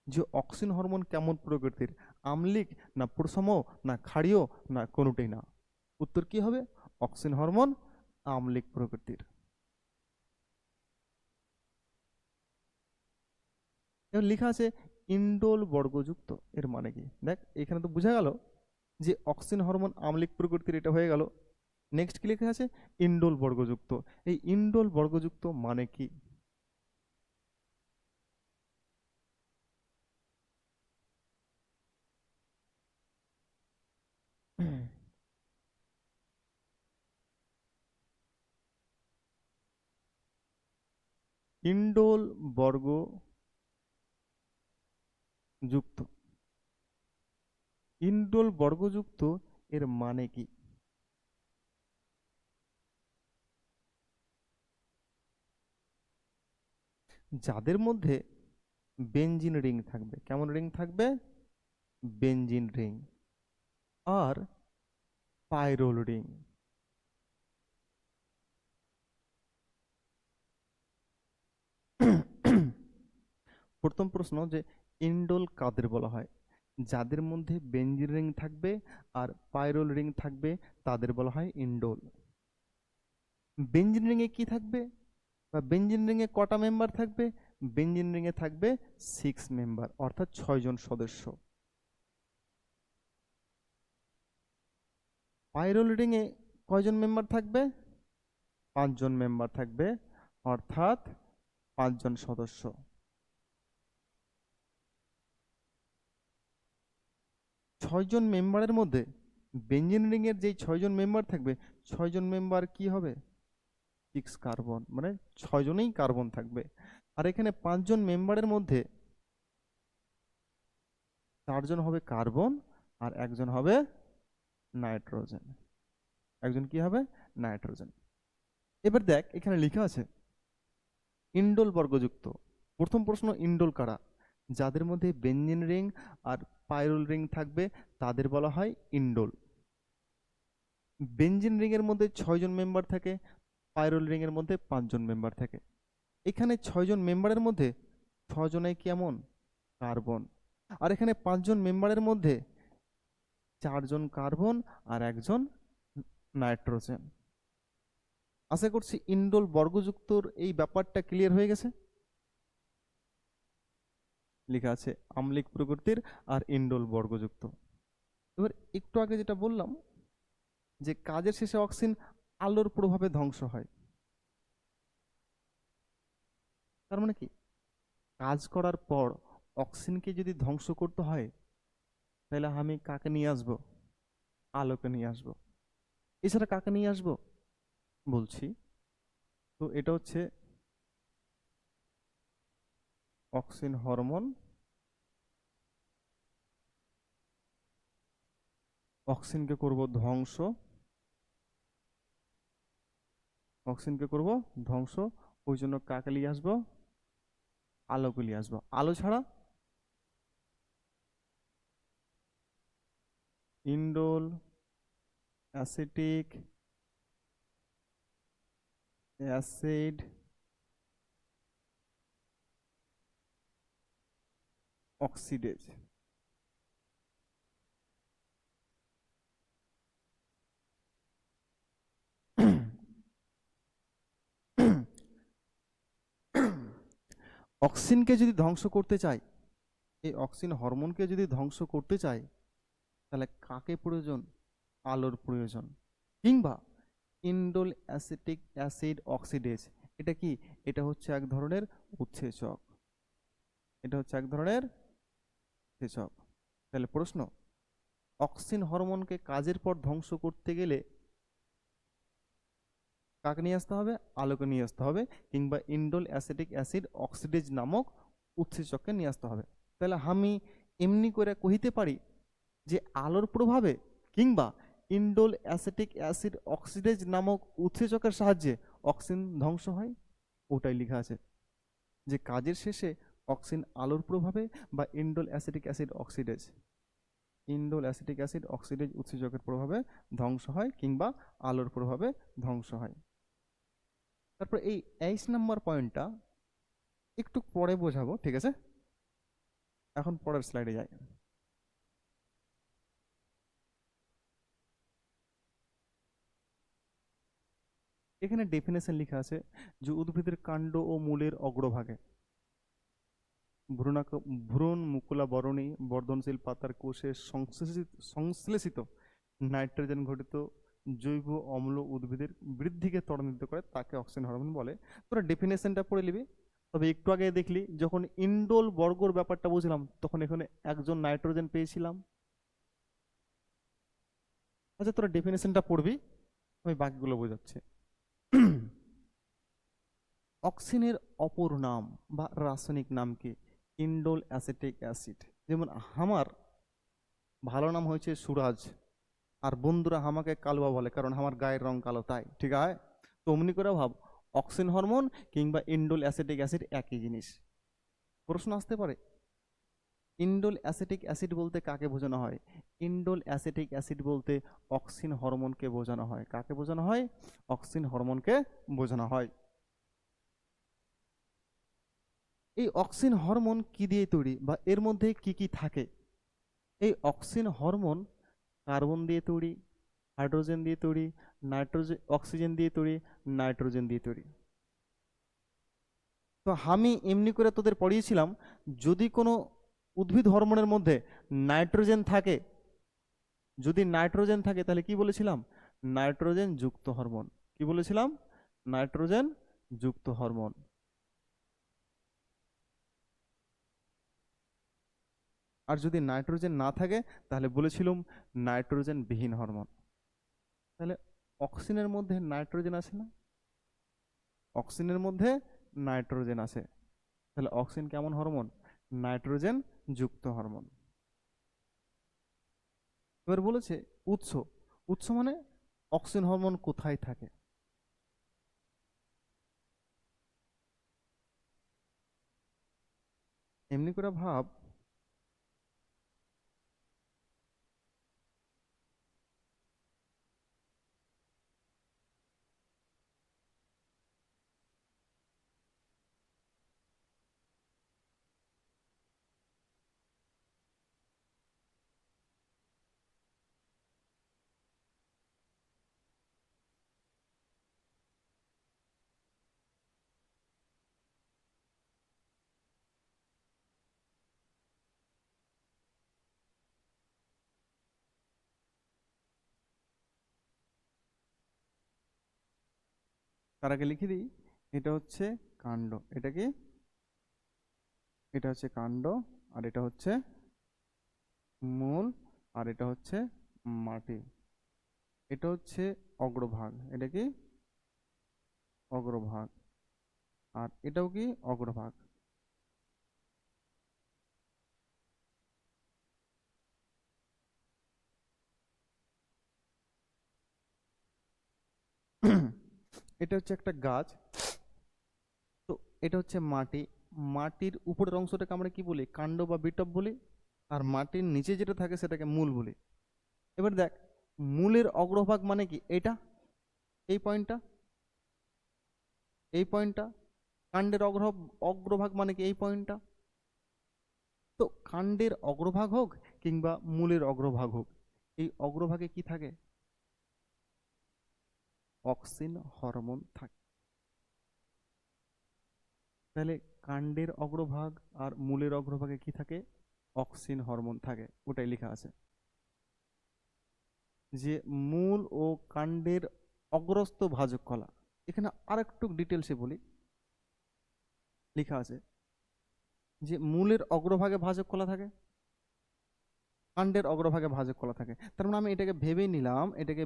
যে অক্সিন হরমোন কেমন প্রকৃতির? আম্লিক, না প্রশম, না ক্ষারীয়, না কোনোটাই না? উত্তর কি হবে? অক্সিন হরমোন আম্লিক প্রকৃতির। এবার লেখা আছে ইন্ডোল বর্গযুক্ত, এর মানে কি? দেখ এখানে তো বোঝা গেল যে অক্সিন হরমোন আম্লিক প্রকৃতির, এটা হয়ে গেল। নেক্সট কি লেখা আছে? ইন্ডোল বর্গযুক্ত। এই ইন্ডোল বর্গযুক্ত মানে কি? ইন্ডোল বর্গযুক্ত, ইন্ডোল বর্গযুক্ত এর মানে কি? যাদের মধ্যে বেনজিন রিং থাকবে। কেমন রিং থাকবে? বেনজিন রিং আর পাইরোল রিং। প্রথম প্রশ্ন যে ইন্ডোল কাদের বলা হয়? যাদের মধ্যে বেনজিন রিং থাকবে আর পাইরোল রিং থাকবে তাদের বলা হয় ইন্ডোল। বেনজিন রিং এ কি থাকবে, বা বেনজিন রিং এ কটা মেম্বার থাকবে? বেনজিন রিং এ থাকবে 6 মেম্বার, অর্থাৎ 6 জন সদস্য। পাইরোল রিং এ কয়জন মেম্বার থাকবে? 5 জন মেম্বার থাকবে, অর্থাৎ 5 জন সদস্য। 6 জন মেম্বারের মধ্যে বেনজিন রিং এর যেই 6 জন মেম্বার থাকবে, 6 জন মেম্বার কি হবে? 6 কার্বন, মানে 6 জনেই কার্বন থাকবে। আর এখানে 5 জন মেম্বারের মধ্যে 4 জন হবে কার্বন আর একজন হবে নাইট্রোজেন। একজন কি হবে? নাইট্রোজেন। এবার দেখ এখানে লেখা আছে ইন্ডোল বর্গযুক্ত। প্রথম প্রশ্ন, ইন্ডোল কারা? যাদের মধ্যে বেনজিন রিং আর পাইরোল রিং থাকবে তাদের বলা হয় ইন্ডোল। বেনজিন রিং এর মধ্যে 6 জন মেম্বার থাকে, পাইরোল রিং এর মধ্যে 5 জন মেম্বার থাকে। এখানে 6 জন মেম্বারের মধ্যে 6 জনাই কেমন? কার্বন। আর এখানে 5 জন মেম্বারের মধ্যে 4 জন কার্বন আর একজন নাইট্রোজেন। আশা করছি ইন্ডোল বর্গযুক্তর এই ব্যাপারটা ক্লিয়ার হয়ে গেছে। লেখা আছে আম্লিক প্রকৃতির আর ইন্ডোল বর্গযুক্ত। এবার একটু আগে যেটা বললাম যে কাজের শেষে অক্সিন আলোর প্রভাবে ধ্বংস হয়, তার মানে কি? কাজ করার পর অক্সিনকে যদি ধ্বংস করতে হয় তাহলে আমি কাকে নিয়ে আসবো? আলোকে নিয়ে আসবো। এছাড়া কাকে নিয়ে আসবো? বলছি, তো এটা হচ্ছে অক্সিন হরমোন। অক্সিনকে করব ধ্বংস, অক্সিনকে করব ধ্বংস। ওই জন্য কাকে নিয়ে আসবো? আলোকে নিয়ে আসবো। আলো ছাড়া ইন্ডোল অ্যাসিটিক অ্যাসিড অক্সিডেজ। অক্সিনকে যদি ধ্বংস করতে চাই, এই অক্সিন হরমোনকে যদি ধ্বংস করতে চাই, তাহলে কাকে প্রয়োজন? আলোর প্রয়োজন। কিংবা ইন্ডোল অ্যাসিটিক অ্যাসিড অক্সিডেজ, এটা কি? এটা হচ্ছে এক ধরনের উৎসেচক। এটা হচ্ছে এক ধরনের উৎসেচক। তাহলে প্রশ্ন, অক্সিন হরমোনকে কাজের পর ধ্বংস করতে গেলে কাকে নিয়ে আসতে হবে? আলোকে নিয়ে আসতে হবে, কিংবা ইন্ডোল অ্যাসিটিক অ্যাসিড অক্সিডেজ নামক উৎসেচককে নিয়ে আসতে হবে। তাহলে আমি এমনি করে কহিতে পারি যে আলোর প্রভাবে কিংবা ইন্ডোল অ্যাসিটিক অ্যাসিড অক্সিডেজ নামক উৎসেচকের সাহায্যে অক্সিন ধ্বংস হয়। ওটাই লেখা আছে যে কাজের শেষে অক্সিন আলোর প্রভাবে বা indole acetic acid oxidase, indole acetic acid oxidase উৎসেচকের প্রভাবে ধ্বংস হয় কিংবা আলোর প্রভাবে ধ্বংস হয়। তারপর এই 23 নম্বর পয়েন্টটা একটু পরে বোঝাবো, ঠিক আছে? এখন পরের স্লাইডে যাই। এখানে ডেফিনেশন লেখা আছে যে উদ্ভিদের কাণ্ড ও মূলের অগ্রভাগে ভ্রূণাক ভ্রূণ মুকুলা বরণী বর্ধনশীল পাতার কোষে সংশ্লেষিত নাইট্রোজেন ঘটিত জৈব অম্ল উদ্ভিদের বৃদ্ধিকে ত্বরান্বিত করে, তাকে অক্সিজেন হরমোন বলে। তোরা ডেফিনেশনটা পড়ে নিবি। তবে একটু আগে দেখলি যখন ইন্ডোল বর্গর ব্যাপারটা বুঝলাম তখন এখানে একজন নাইট্রোজেন পেয়েছিলাম। আচ্ছা, তোরা ডেফিনেশনটা পড়বি, আমি বাকিগুলো বোঝাচ্ছি। অক্সিনের অপর নাম বা রাসায়নিক নাম কি? Indole acetic acid. যেমন আমার ভালো নাম হয়েছে সুরাজ, আর বন্ধুরা আমাকে কালুয়া বলে কারণ আমার গায়ের রং কালো, তাই ঠিক আছে। তো অমনি করে ভাব, অক্সিন হরমোন কিংবা ইন্ডোল অ্যাসিটিক অ্যাসিড একই জিনিস। প্রশ্ন আসতে পারে ইন্ডোল অ্যাসিটিক অ্যাসিড বলতে কাকে বোঝানো হয়? ইন্ডোল অ্যাসিটিক অ্যাসিড বলতে অক্সিন হরমোনকে বোঝানো হয়। কাকে বোঝানো হয়? অক্সিন হরমোনকে বোঝানো হয়। এই অক্সিন হরমোন কি দিয়ে তৈরি বা এর মধ্যে কি কি থাকে? এই অক্সিন হরমোন কার্বন দিয়ে তৈরি, হাইড্রোজেন দিয়ে তৈরি, নাইট্রোজেন অক্সিজেন দিয়ে তৈরি, নাইট্রোজেন দিয়ে তৈরি। তো আমি এমনি করে তোদের পড়িয়েছিলাম, যদি কোনো উদ্ভিদ হরমোনের মধ্যে নাইট্রোজেন থাকে, যদি নাইট্রোজেন থাকে তাহলে কি বলেছিলাম? নাইট্রোজেন যুক্ত হরমোন। কি বলেছিলাম? নাইট্রোজেন যুক্ত হরমোন। আর যদি নাইট্রোজেন না থাকে তাহলে বলেছিলাম নাইট্রোজেন বিহীন হরমোন। তাহলে অক্সিজেনের মধ্যে নাইট্রোজেন আছে না? অক্সিজেনের মধ্যে নাইট্রোজেন আছে, তাহলে অক্সিজেন কেমন হরমোন? নাইট্রোজেন যুক্ত হরমোন। এবার বলেছে উৎস। উৎস মানে অক্সিজেন হরমোন কোথায় থাকে? এমনি করে ভাব, তার আগে লিখে দিই, এটা হচ্ছে কাণ্ড, এটা কি? এটা হচ্ছে কাণ্ড, আর এটা হচ্ছে মূল, আর এটা হচ্ছে মাটি। এটা হচ্ছে অগ্রভাগ, এটা কি? অগ্রভাগ। আর এটাও কি? অগ্রভাগ। এটা হচ্ছে একটা গাছ। তো এটা হচ্ছে মাটি। মাটির উপরের অংশটাকে আমরা কি বলি? কাণ্ড বা বিটপ বলি। আর মাটির নিচে যেটা থাকে সেটাকে মূল বলি। এবার দেখ, মূলের অগ্রভাগ মানে কি? এটা, এই পয়েন্টটা, এই পয়েন্টটা। কাণ্ডের অগ্রভাগ মানে কি? এই পয়েন্টটা। তো কাণ্ডের অগ্রভাগ হোক কিংবা মূলের অগ্রভাগ হোক, এই অগ্রভাগে কি থাকে? অক্সিন হরমোন থাকে। তাহলে কাণ্ডের অগ্রভাগ আর মূলের অগ্রভাগে কি থাকে? অক্সিন হরমোন থাকে, ওটাই লেখা আছে। যে মূল ও কাণ্ডের অগ্রস্থ ভাজক কলা, এখানে আর একটু ডিটেলসে বলি, লেখা আছে যে মূলের অগ্রভাগে ভাজক কলা থাকে, কাণ্ডের অগ্রভাগে ভাজক কলা থাকে। তার মানে আমি এটাকে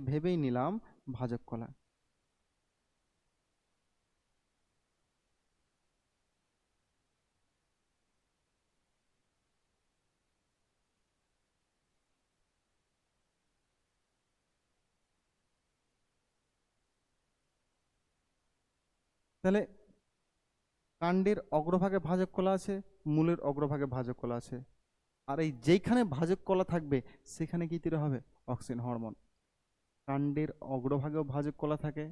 ভেবেই নিলাম ভাজক কলা। তাহলে কাণ্ডের অগ্রভাগে ভাজক কলা আছে, মূলের অগ্রভাগে ভাজক কলা আছে। আর এই যেখানে ভাজক কলা থাকবে সেখানে কি তৈরি হবে? Auxin hormone. কাণ্ডের অগ্রভাগেও ভাজক কলা থাকে,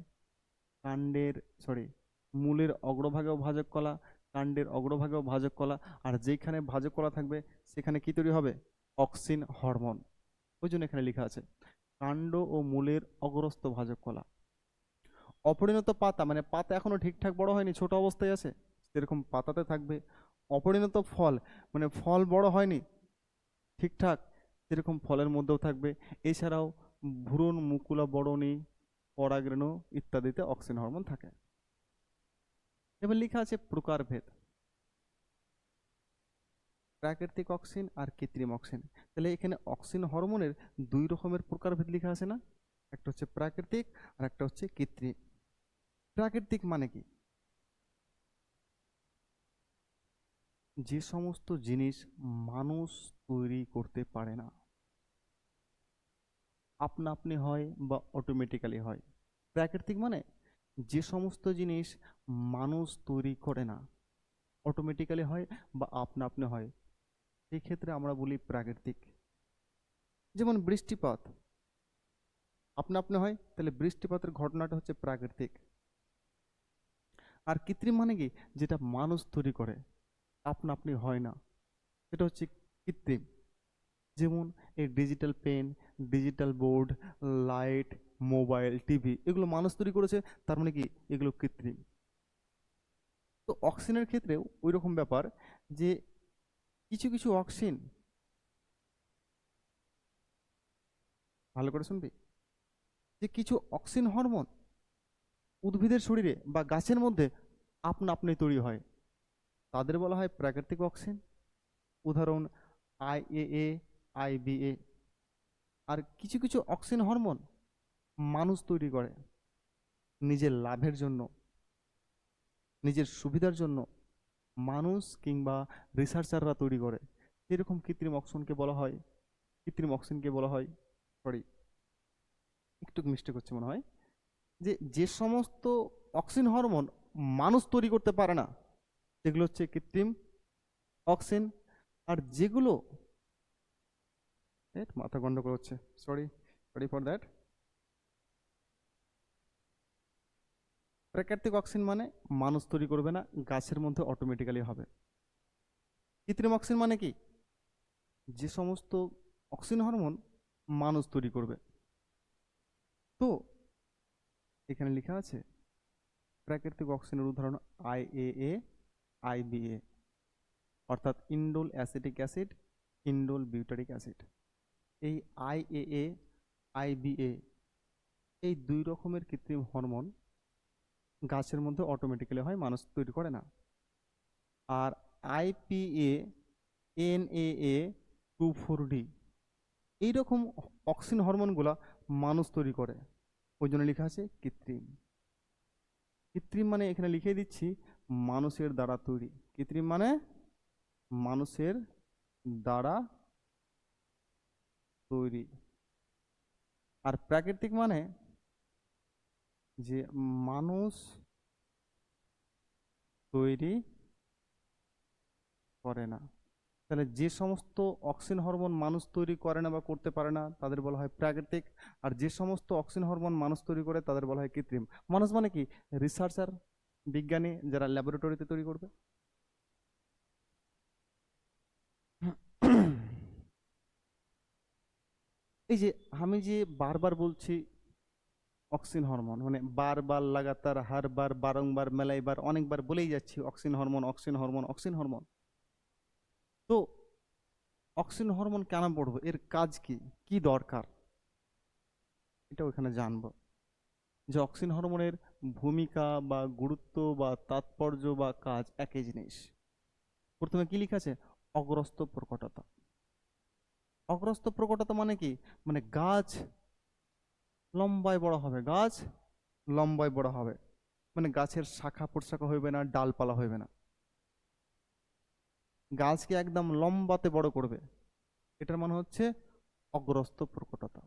কাণ্ডের সরি মূলের অগ্রভাগেও ভাজক কলা, কাণ্ডের অগ্রভাগেও ভাজক কলা। আর যেখানে ভাজক কলা থাকবে সেখানে কি তৈরি হবে? Auxin hormone. ওই জন্য এখানে লেখা আছে কাণ্ড ও মূলের অগ্রস্থ ভাজক কলা। অপরিণত পাতা মানে পাতা এখনো ঠিকঠাক বড় হয়নি, ছোট অবস্থায় আছে, সেরকম পাতাতে থাকবে। অপরিণত ফল মানে ফল বড় হয়নি ঠিকঠাক, সেরকম ফলের মধ্যেও থাকবে। এছাড়াও ভ্রূণ, মুকুলা, বরণী, পরাগরেণু ইত্যাদিতে অক্সিন হরমোন থাকে। এবার লেখা আছে প্রকারভেদ, প্রাকৃতিক অক্সিন আর কৃত্রিম অক্সিন। তাহলে এখানে অক্সিন হরমোনের দুই রকমের প্রকারভেদ লেখা আছে না, একটা হচ্ছে প্রাকৃতিক আর একটা হচ্ছে কৃত্রিম। প্রাকৃতিক মানে কি? যে সমস্ত জিনিস মানুষ তৈরি করতে পারে না, আপনা আপনি হয় বা অটোমেটিক্যালি হয়। প্রাকৃতিক মানে যে সমস্ত জিনিস মানুষ তৈরি করে না, অটোমেটিক্যালি হয় বা আপনা আপনি হয়, সেই ক্ষেত্রে আমরা বলি প্রাকৃতিক। যেমন বৃষ্টিপাত আপনা আপনি হয়, তাহলে বৃষ্টিপাতের ঘটনাটা হচ্ছে প্রাকৃতিক। আর কৃত্রিম মানে কি, যেটা মানুষ তৈরি করে, আপনা আপনি হয় না, এটা হচ্ছে কৃত্রিম। যেমন এই digital pen, digital board, light, mobile, TV, এগুলো মানুষ তৈরি করেছে, তার মানে কি এগুলো কৃত্রিম। তো অক্সিজেনের ক্ষেত্রেও ওই রকম ব্যাপার, যে কিছু কিছু অক্সিজেন, ভালো করে শুনবি, যে কিছু অক্সিজেন হরমোন উদ্ভিদের শরীরে বা গাছের মধ্যে আপনা আপনি তৈরি হয়, তাদের বলা হয় প্রাকৃতিক অক্সিজেন। উদাহরণ আইএএ, আইবিএ। আর কিছু কিছু অক্সিজেন হরমোন মানুষ তৈরি করে নিজের লাভের জন্য, নিজের সুবিধার জন্য, মানুষ কিংবা রিসার্চাররা তৈরি করে, সেরকম কৃত্রিম অক্সিজেনকে বলা হয়, সরি একটু মিস্টেক হচ্ছে মনে হয়, যে যে সমস্ত অক্সিজেন হরমোন মানুষ তৈরি করতে পারে না, সেগুলো হচ্ছে কৃত্রিম অক্সিজেন। আর যেগুলো, মাথা গন্ডগোল হচ্ছে, সরি, সরি ফর দ্যাট। প্রাকৃতিক অক্সিজেন মানে মানুষ তৈরি করবে না, গাছের মধ্যে অটোমেটিক্যালি হবে। কৃত্রিম অক্সিজেন মানে কি, যে সমস্ত অক্সিজেন হরমোন মানুষ তৈরি করবে। তো এখানে লেখা আছে প্রাকৃতিক অক্সিজেনের উদাহরণ আইএএ, আইবিএ, অর্থাৎ indole acetic acid, indole butyric acid. এই আইএএ, আইবিএ, এই দুই রকমের কৃত্রিম হরমোন গাছের মধ্যে অটোমেটিক্যালি হয়, মানুষ তৈরি করে না। আর আইপিএ, এনএএ, 2,4-D, এইরকম অক্সিন হরমোনগুলা মানুষ তৈরি করে, ওই জন্য লেখা আছে কৃত্রিম। কৃত্রিম মানে এখানে লিখে দিচ্ছি মানুষের দ্বারা তৈরি। কৃত্রিম মানে মানুষের দ্বারা তৈরি। আর প্রাকৃতিক মানে যে মানুষ তৈরি করে না। তাহলে যে সমস্ত অক্সিন হরমোন মানুষ তৈরি করে না বা করতে পারে না, তাদের বলা হয় প্রাকৃতিক। আর যে সমস্ত অক্সিন হরমোন মানুষ তৈরি করে, তাদের বলা হয় কৃত্রিম। মানুষ মানে কি, রিসার্চার, বিজ্ঞানী যারা ল্যাবরেটরিতে তৈরি করবে। এই যে আমি যে বারবার বলছি অক্সিন হরমোন, মানে বারবার লাগাতার হারবার বারংবার মেলাইবার অনেকবার বলেই যাচ্ছি auxin hormone, auxin hormone, auxin hormone. তো অক্সিন হরমোন কেন পড়বো, এর কাজ কি, কি দরকার, এটা ওখানে জানবো। যে অক্সিন হরমোনের ভূমিকা বা গুরুত্ব বা তাৎপর্য বা কাজ একই জিনিস। প্রথমে কি লেখা আছে, অগ্রস্ত প্রকটতা। অগ্রস্ত প্রকটতা মানে কি, মানে গাছ লম্বায় বড় হবে, গাছ লম্বায় বড় হবে, মানে গাছের শাখা প্রশাখা হইবে না, ডালপালা হইবে না, গাছকে একদম লম্বাতে বড় করবে, এটার মানে হচ্ছে অগ্রস্ত প্রকটতা।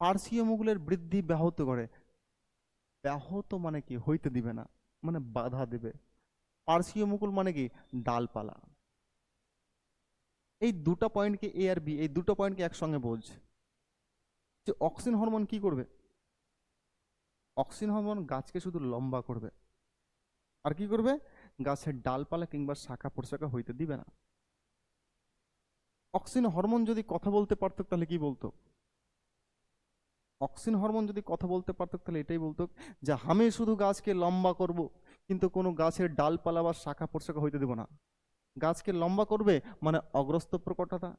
পার্শ্বীয় মুকুলের বৃদ্ধি ব্যাহত করে। ব্যাহত মানে কি, হইতে দিবে না, মানে বাধা দেবে। পার্শ্বীয় মুকুল মানে কি, ডালপালা। এই দুটো পয়েন্টকে, এ আর বি, এই দুটো পয়েন্টকে একসঙ্গে বোঝ। যে অক্সিন হরমোন কি করবে, অক্সিন হরমোন গাছকে শুধু লম্বা করবে, আর কি করবে, গাছের ডালপালা কিংবা শাখা প্রশাখা হইতে দিবে না। অক্সিন হরমোন যদি কথা বলতে পারতো, তাহলে কি বলতো, অক্সিন হরমোন যদি কথা বলতে পারতো তাহলে এটাই বলতো যে আমি শুধু গাছকে লম্বা করব, কিন্তু কোনো গাছের ডালপালা বা শাখা প্রশাখা হইতে দেব না। গাছকে লম্বা করবে মানে অগ্রস্ত প্রকটতা,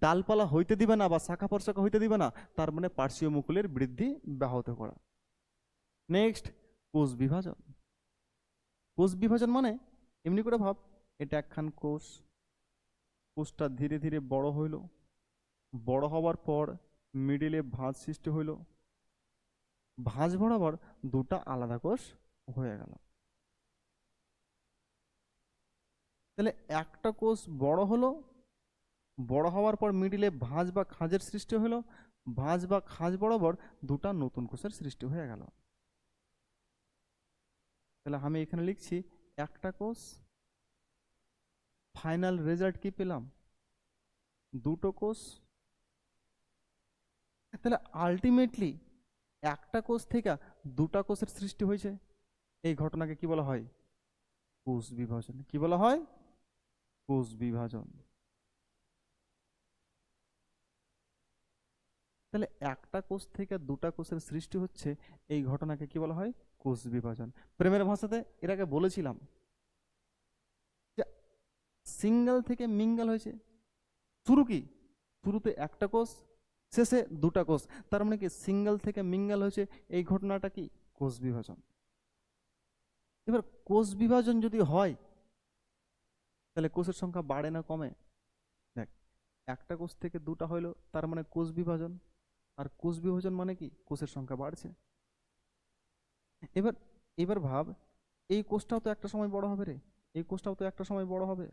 ডালপালা হইতে দিবে না বা শাখা প্রশাখা হইতে দিবে না, তার মানে পার্শ্বীয় মুকুলের বৃদ্ধি ব্যাহত করা। নেক্সট, কোষ বিভাজন। কোষ বিভাজন মানে এমনি করে ভাব, এটা একখান কোষ, কোষটা ধীরে ধীরে বড় হইল, বড় হওয়ার পর মিডিলে ভাঁজ সৃষ্টি হইল, ভাঁজ বরাবর দুটা আলাদা কোষ হয়ে গেল। তাহলে একটা কোষ বড় হলো, বড় হওয়ার পর মিডিলে ভাঁজ বা খাঁজের সৃষ্টি হলো, ভাঁজ বা খাঁজ বরাবর দুটা নতুন কোষের সৃষ্টি হয়ে গেল। তাহলে আমি এখানে লিখছি একটা কোষ, ফাইনাল রেজাল্ট কি পেলাম, দুটো কোষ। তাহলে আলটিমেটলি একটা কোষ থেকে দুটা কোষের সৃষ্টি হয়েছে, এই ঘটনাকে কি বলা হয়, কোষ বিভাজন। কি বলা হয়, কোষ বিভাজন। তাহলে একটা কোষ থেকে দুটা কোষের সৃষ্টি হচ্ছে, এই ঘটনাকে কি বলা হয়, কোষ বিভাজন। প্রেমের ভাষাতে এর আগে বলেছিলাম যে সিঙ্গেল থেকে মিঙ্গেল হয়েছে। শুরু কি, শুরুতে একটা কোষ, শেষে দুটা কোষ, তার মানে কি সিঙ্গেল থেকে মিঙ্গেল হয়েছে, এই ঘটনাটা কি, কোষ বিভাজন। এবার কোষ বিভাজন যদি হয় তাহলে কোষের সংখ্যা বাড়ে না কমে? দেখ, একটা কোষ থেকে দুটা হইলো তার মানে কোষ বিভাজন, আর কোষ বিভাজন মানে কি, কোষের সংখ্যা বাড়ছে। এবার এবার ভাব, এই কোষটাও তো একটা সময় বড় হবে রে, এই কোষটাও তো একটা সময় বড় হবে।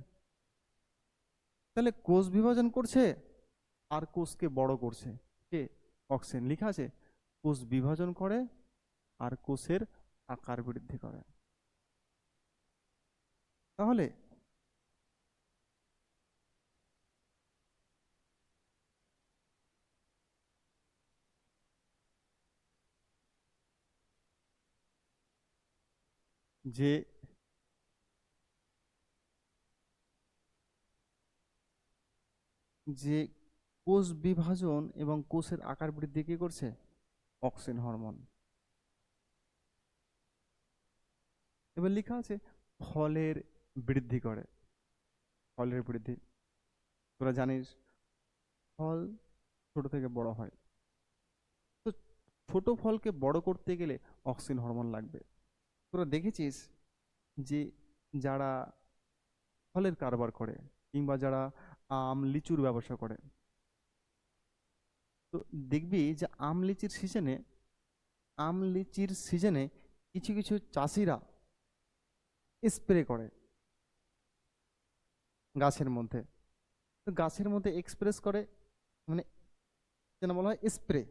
তাহলে কোষ বিভাজন করছে আর কোষকে বড় করছে কে, অক্সিন। লেখা আছে কোষ বিভাজন করে আর কোষের আকার বৃদ্ধি করে। তাহলে যে যে কোষ বিভাজন এবং কোষের আকার বৃদ্ধি কি করছে, অক্সিন হরমোন। এবার লেখা আছে ফলের বৃদ্ধি করে। ফলের বৃদ্ধি, তোরা জানিস ফল ছোট থেকে বড় হয়, তো ছোট ফলকে বড় করতে গেলে অক্সিন হরমোন লাগবে। তোরা দেখেছিস যে যারা ফলের কারবার করে কিংবা যারা আম লিচুর ব্যবসা করে, তো দেখবি যে আম লিচির সিজনে কিছু কিছু চাষিরা স্প্রে করে গাছের মধ্যে। তো গাছের মধ্যে এক্সপ্রেস করে, মানে যেন বলা হয় স্প্রে,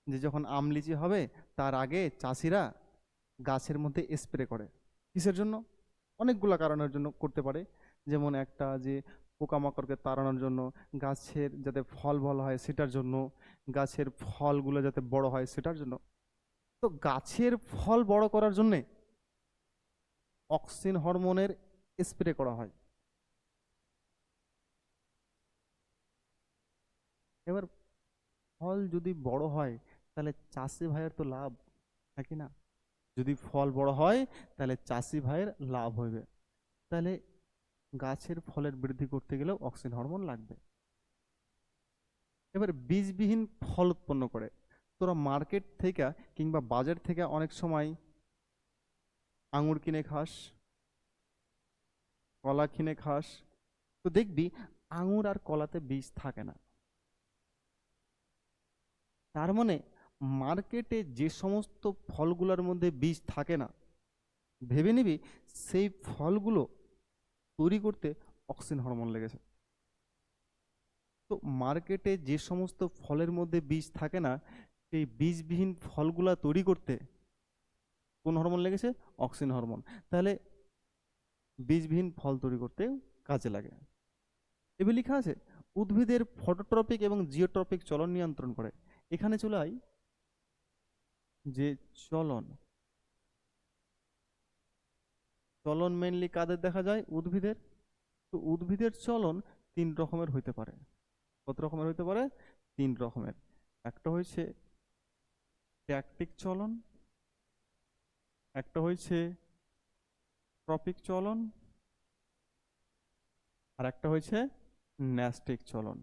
যে যখন আম লিচি হবে তার আগে চাষিরা গাছের মধ্যে স্প্রে করে। কিসের জন্য, অনেকগুলো কারণের জন্য করতে পারে। যেমন একটা যে পোকামাকড়কে তাড়ানোর জন্য, গাছের যাতে ফল ভালো হয় সেটার জন্য, গাছের ফলগুলো যাতে বড় হয় সেটার জন্য। তো গাছের ফল বড় করার জন্যে অক্সিন হরমোনের স্প্রে করা হয়। এবার ফল যদি বড় হয় তাহলে চাষি ভাইয়ের তো লাভ, নাকি না? যদি ফল বড় হয় তাহলে চাষি ভাইয়ের লাভ হইবে। তাহলে গাছের ফলের বৃদ্ধি করতে গেলেও অক্সিন হরমোন লাগবে। এবার বীজবিহীন ফল উৎপন্ন করে। তোরা মার্কেট থেকে কিংবা বাজার থেকে অনেক সময় আঙুর কিনে খাস, কলা কিনে খাস, তো দেখবি আঙুর আর কলাতে বীজ থাকে না। তার মানে মার্কেটে যে সমস্ত ফলগুলোর মধ্যে বীজ থাকে না, ভেবে নিবি সেই ফলগুলো তৈরি করতে অক্সিন হরমোন লেগেছে। তো মার্কেটে যে সমস্ত ফলের মধ্যে বীজ থাকে না, সেই বীজবিহীন ফলগুলা তৈরি করতে কোন হরমোন লেগেছে, অক্সিন হরমোন। তাহলে বীজবিহীন ফল তৈরি করতে কাজে লাগে। এবার লেখা আছে উদ্ভিদের ফটোট্রপিক এবং জিওট্রপিক চলন নিয়ন্ত্রণ করে। এখানে চলে আই, যে চলন, চলন মেনলি কাদের দেখা যায়, উদ্ভিদের। তো উদ্ভিদের চলন তিন রকমের হইতে পারে। কত রকমের হইতে পারে, তিন রকমের। একটা হয়েছে ট্যাকটিক চলন, একটা হয়েছে ট্রপিক চলন, আর একটা হয়েছে ন্যাস্টিক চলন।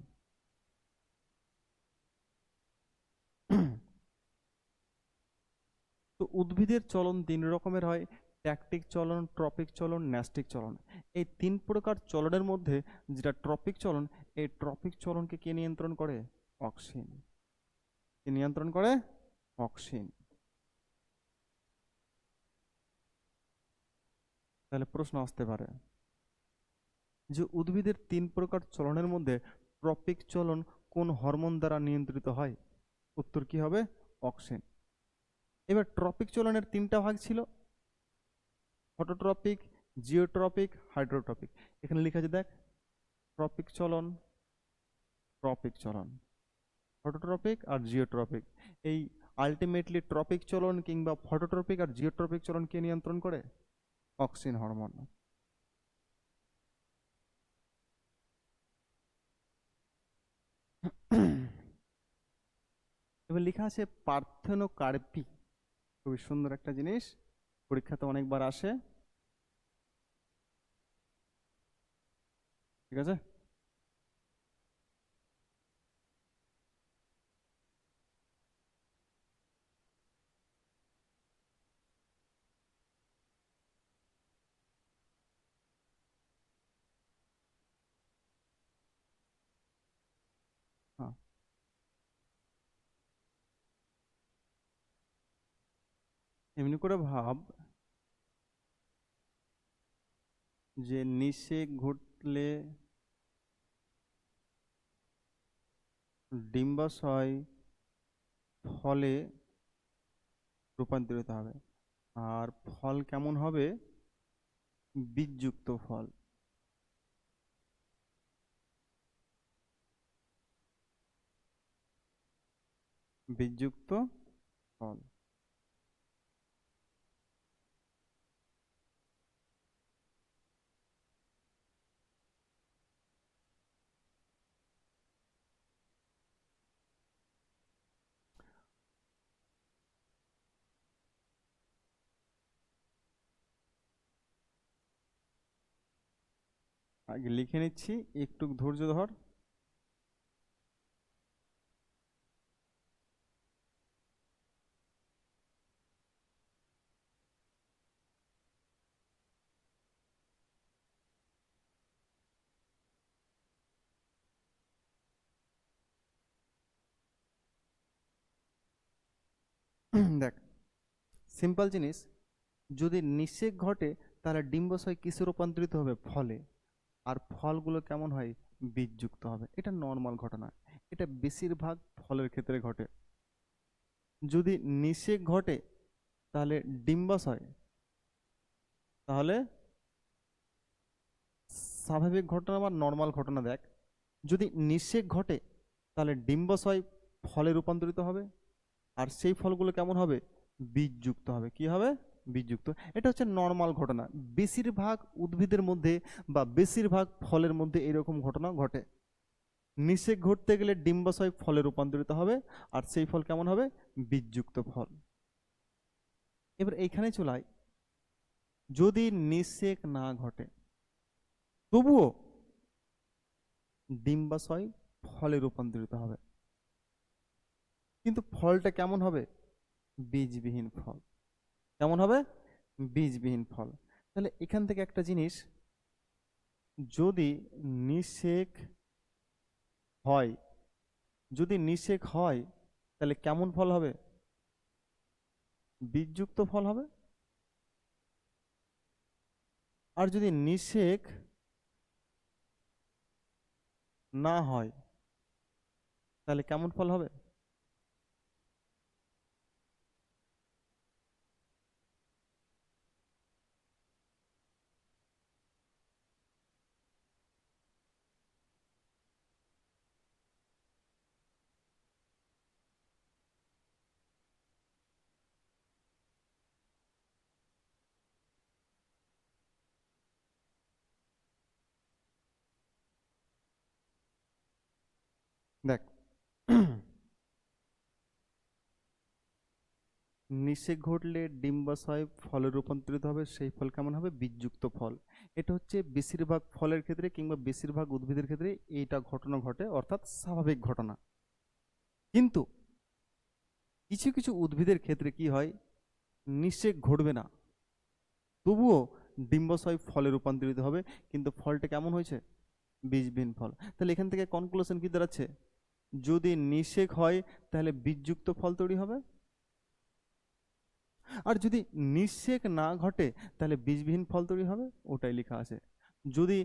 তো উদ্ভিদের চলন তিন রকমের হয়: ট্যাকটিক চলন, ট্রপিক চলন, ন্যাস্টিক চলন। এই তিন প্রকার চলনের মধ্যে যেটা ট্রপিক চলন, এই ট্রপিক চলনকে কে নিয়ন্ত্রণ করে? অক্সিন। কে নিয়ন্ত্রণ করে? অক্সিন। তাহলে প্রশ্ন আসতে পারে যে উদ্ভিদের তিন প্রকার চলনের মধ্যে ট্রপিক চলন কোন হরমোন দ্বারা নিয়ন্ত্রিত হয়? উত্তর কি হবে? অক্সিন। এবার ট্রপিক চলনের তিনটা ভাগ ছিল: ফটোট্রপিক, জিওট্রপিক, হাইড্রোট্রপিক। এখানে লেখা আছে দেখ, ট্রপিক চলন, ট্রপিক চলন, ফটোট্রপিক আর জিওট্রপিক। এই আলটিমেটলি ট্রপিক চলন কিংবা ফটোট্রপিক আর জিওট্রপিক চলন কে নিয়ন্ত্রণ করে? Auxin hormone. এবার লেখা আছে পার্থেনোকার্পি। খুবই সুন্দর একটা জিনিস, পরীক্ষাতে অনেকবার আসে। ঠিক আছে। হ্যাঁ, এমনি করে ভাব যে নিষেক ঘটলে ডিম্বাশয় ফলে রূপান্তরিত হবে, আর ফল কেমন হবে? বীজযুক্ত ফল। বীজযুক্ত ফল। আগে লিখে নিচ্ছি, একটু ধৈর্য ধর। দেখ, সিম্পল জিনিস, যদি নিষেক ঘটে তাহলে ডিম্বাশয় কিসে রূপান্তরিত হবে? ফলে। আর ফলগুলো কেমন হয়? বীজযুক্ত হবে। এটা নর্মাল ঘটনা, এটা বেশিরভাগ ফলের ক্ষেত্রে ঘটে। যদি নিষেক ঘটে তাহলে ডিম্বাশয়, তাহলে স্বাভাবিক ঘটনা বা নর্মাল ঘটনা দেখ। যদি নিষেক ঘটে তাহলে ডিম্বাশয় ফলে রূপান্তরিত হবে, আর সেই ফলগুলো কেমন হবে? বীজযুক্ত হবে। কি হবে? বীজযুক্ত। এটা হচ্ছে নর্মাল ঘটনা। বেশিরভাগ উদ্ভিদের মধ্যে বা বেশিরভাগ ফলের মধ্যে এরকম ঘটনা ঘটে। নিষেক ঘটতে গেলে ডিম্বাশয় ফলে রূপান্তরিত হবে, আর সেই ফল কেমন হবে? বীজযুক্ত ফল। এবার এইখানে চলাই, যদি নিষেক না ঘটে তবুও ডিম্বাশয় ফলে রূপান্তরিত হবে, কিন্তু ফলটা কেমন হবে? বীজবিহীন ফল। কেমন হবে? বীজবিহীন ফল। তাহলে এখান থেকে একটা জিনিস, যদি নিষেক হয়, যদি নিষেক হয় তাহলে কেমন ফল হবে? বীজযুক্ত ফল হবে। আর যদি নিষেক না হয় তাহলে কেমন ফল হবে? দেখ, নিষেক ঘটলে ডিম্বাশয় ফলে রূপান্তরিত হবে, সেই ফল কেমন হবে? বীজযুক্ত ফল। এটা হচ্ছে বেশিরভাগ ফলের ক্ষেত্রে কিংবা বেশিরভাগ উদ্ভিদের ক্ষেত্রে এইটা ঘটনা ঘটে, অর্থাৎ স্বাভাবিক ঘটনা। কিন্তু কিছু কিছু উদ্ভিদের ক্ষেত্রে কি হয়, নিষেক ঘটবে না, তবুও ডিম্বাশয় ফলে রূপান্তরিত হবে, কিন্তু ফলটা কেমন হয়েছে? বীজবিহীন ফল। তাহলে এখান থেকে কনক্লুশন কি দাঁড়াচ্ছে? যদি নিষেক হয় তাহলে বীজযুক্ত ফল তৈরি হবে, আর যদি নিষেক না ঘটে তাহলে বীজবিহীন ফল তৈরি হবে, ওটাই লেখা আছে। যদি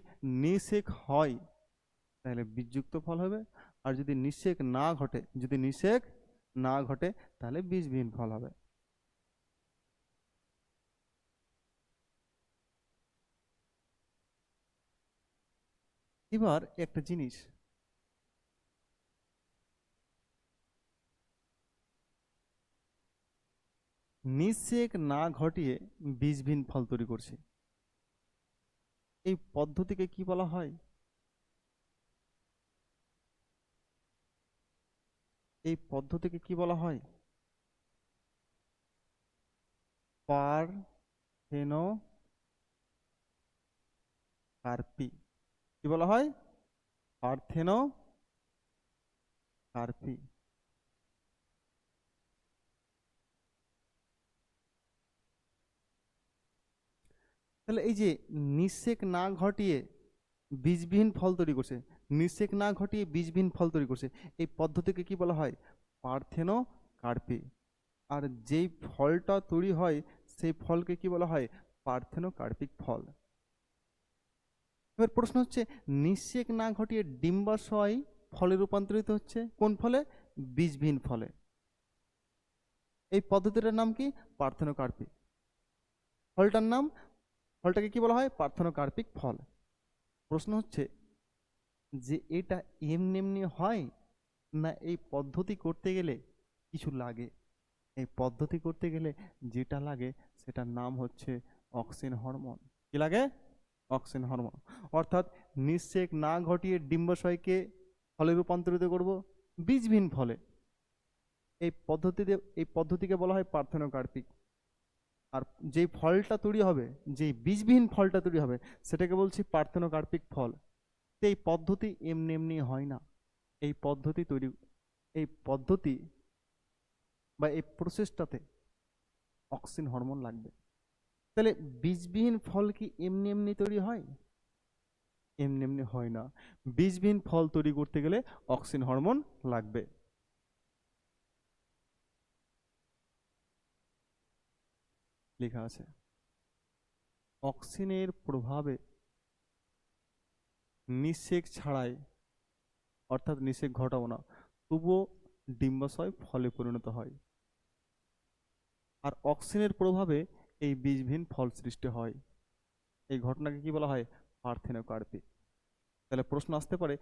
নিষেক হয় তাহলে বীজযুক্ত ফল হবে, আর যদি নিষেক না ঘটে, যদি নিষেক না ঘটে তাহলে বীজবিহীন ফল হবে। এবার একটা জিনিস, নিষেক না ঘটিয়ে বীজবিহীন ফল তৈরি করছে, এই পদ্ধতিকে কি বলা হয়? এই পদ্ধতিকে কি বলা হয়? পারথেনোকার্পি। কি বলা হয়? পারথেনোকার্পি। তাহলে এই যে নিষেক না ঘটিয়ে বীজবিহীন ফল তৈরি করছে, নিষেক না ঘটিয়ে বীজবিহীন ফল তৈরি করছে, এই পদ্ধতিকে কি বলা হয়? পার্থেনোকার্পি। আর যেই ফলটা তৈরি হয় সেই ফলকে কি বলা হয়? পার্থেনোকার্পিক ফল। এবার প্রশ্ন হচ্ছে, নিষেক না ঘটিয়ে ডিম্বাশয় ফলে রূপান্তরিত হচ্ছে কোন ফলে? বীজবিহীন ফলে। এই পদ্ধতিটার নাম কি? পার্থেনোকার্পি। ফলটার নাম, ফলটাকে কি বলা হয়? পার্থেনোকার্পিক ফল। প্রশ্ন হচ্ছে যে এটা এমনি এমনি হয়, না এই পদ্ধতি করতে গেলে কিছু লাগে? এই পদ্ধতি করতে গেলে যেটা লাগে সেটার নাম হচ্ছে অক্সিন হরমোন। কি লাগে? Auxin hormone. অর্থাৎ নিষেক না ঘটিয়ে ডিম্বাশয়কে ফলে রূপান্তরিত করব বীজবিহীন ফলে, এই পদ্ধতিকে বলা হয় পার্থেনোকার্পিক। আর যেই ফলটা তৈরি হবে, যেই বীজবিহীন ফলটা তৈরি হবে, সেটাকে বলছি পার্থেনোকার্পিক ফল। তো এই পদ্ধতি এমনি এমনি হয় না, এই পদ্ধতি তৈরি, এই পদ্ধতি বা এই প্রসেসটাতে অক্সিন হরমোন লাগবে। তাহলে বীজবিহীন ফল কি এমনি এমনি তৈরি হয়? এমনি এমনি হয় না, বীজবিহীন ফল তৈরি করতে গেলে অক্সিন হরমোন লাগবে। লেখা আছে অক্সিনের প্রভাবে নিষেক ছাড়াই, অর্থাৎ নিষেক ঘটাও না, তবুও ডিম্বাশয় ফলে পরিণত হয়। আর অক্সিনের প্রভাবে এই বীজবিহীন ফল সৃষ্টি হয়, এই ঘটনাকে কি বলা হয়? পার্থেনোকার্পি। তাহলে প্রশ্ন আসতে পারে,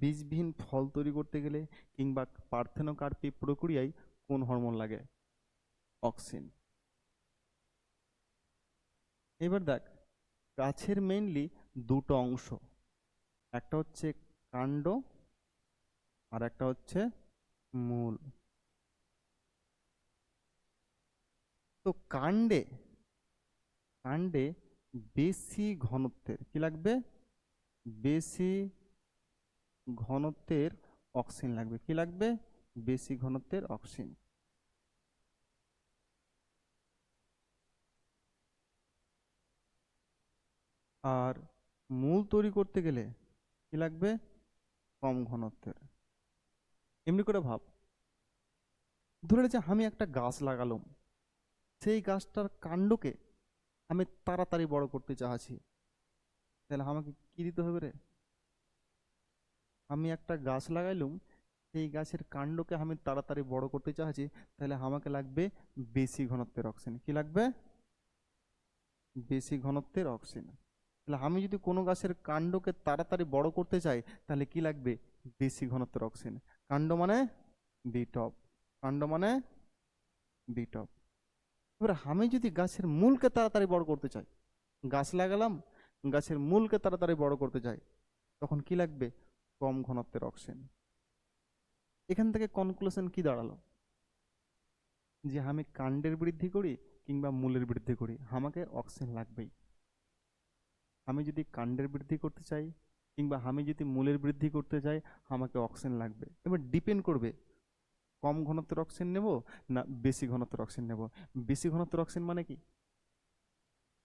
বীজবিহীন ফল তৈরি করতে গেলে কিংবা পার্থেনোকার্পি প্রক্রিয়ায় কোন হরমোন লাগে? অক্সিন। এবার দেখ, গাছের মেইনলি দুটো অংশ, একটা হচ্ছে কাণ্ড আর একটা হচ্ছে মূল। তো কাণ্ডে, কাণ্ডে বেশি ঘনত্বের কি লাগবে? বেশি ঘনত্বের অক্সিন লাগবে। কি লাগবে? বেশি ঘনত্বের অক্সিন। আর মূল তৈরি করতে গেলে কি লাগবে? কম ঘনত্বের। এমনি করে ভাব, ধরে যে আমি একটা গাছ লাগালাম, সেই গাছটার কাণ্ডকে আমি তাড়াতাড়ি বড় করতে চাচ্ছি, তাহলে আমাকে কি দিতে হবে রে? আমি একটা গাছ লাগাইলুম, সেই গাছের কাণ্ডকে আমি তাড়াতাড়ি বড় করতে চাচ্ছি, তাহলে আমাকে লাগবে বেশি ঘনত্বের অক্সিজেন। কি লাগবে? বেশি ঘনত্বের অক্সিজেন। তাহলে আমি যদি কোনো গাছের কাণ্ডকে তাড়াতাড়ি বড় করতে চাই তাহলে কি লাগবে? বেশি ঘনত্বের অক্সিজেন। কাণ্ড মানে বিটপ, কাণ্ড মানে বিটপ। এবার আমি যদি গাছের মূলকে তাড়াতাড়ি বড় করতে চাই, গাছ লাগালাম, গাছের মূলকে তাড়াতাড়ি বড় করতে চাই, তখন কি লাগবে? কম ঘনত্বের অক্সিজেন। এখান থেকে কনক্লুশন কি দাঁড়ালো? যে আমি কাণ্ডের বৃদ্ধি করি কিংবা মূলের বৃদ্ধি করি, আমাকে অক্সিজেন লাগবেই। আমি যদি কাণ্ডের বৃদ্ধি করতে চাই কিংবা আমি যদি মূলের বৃদ্ধি করতে চাই, আমাকে অক্সিজেন লাগবে। এবার ডিপেন্ড করবে কম ঘনত্বের অক্সিজেন নেব না বেশি ঘনত্বের অক্সিজেন নেব। বেশি ঘনত্বের অক্সিজেন মানে কি?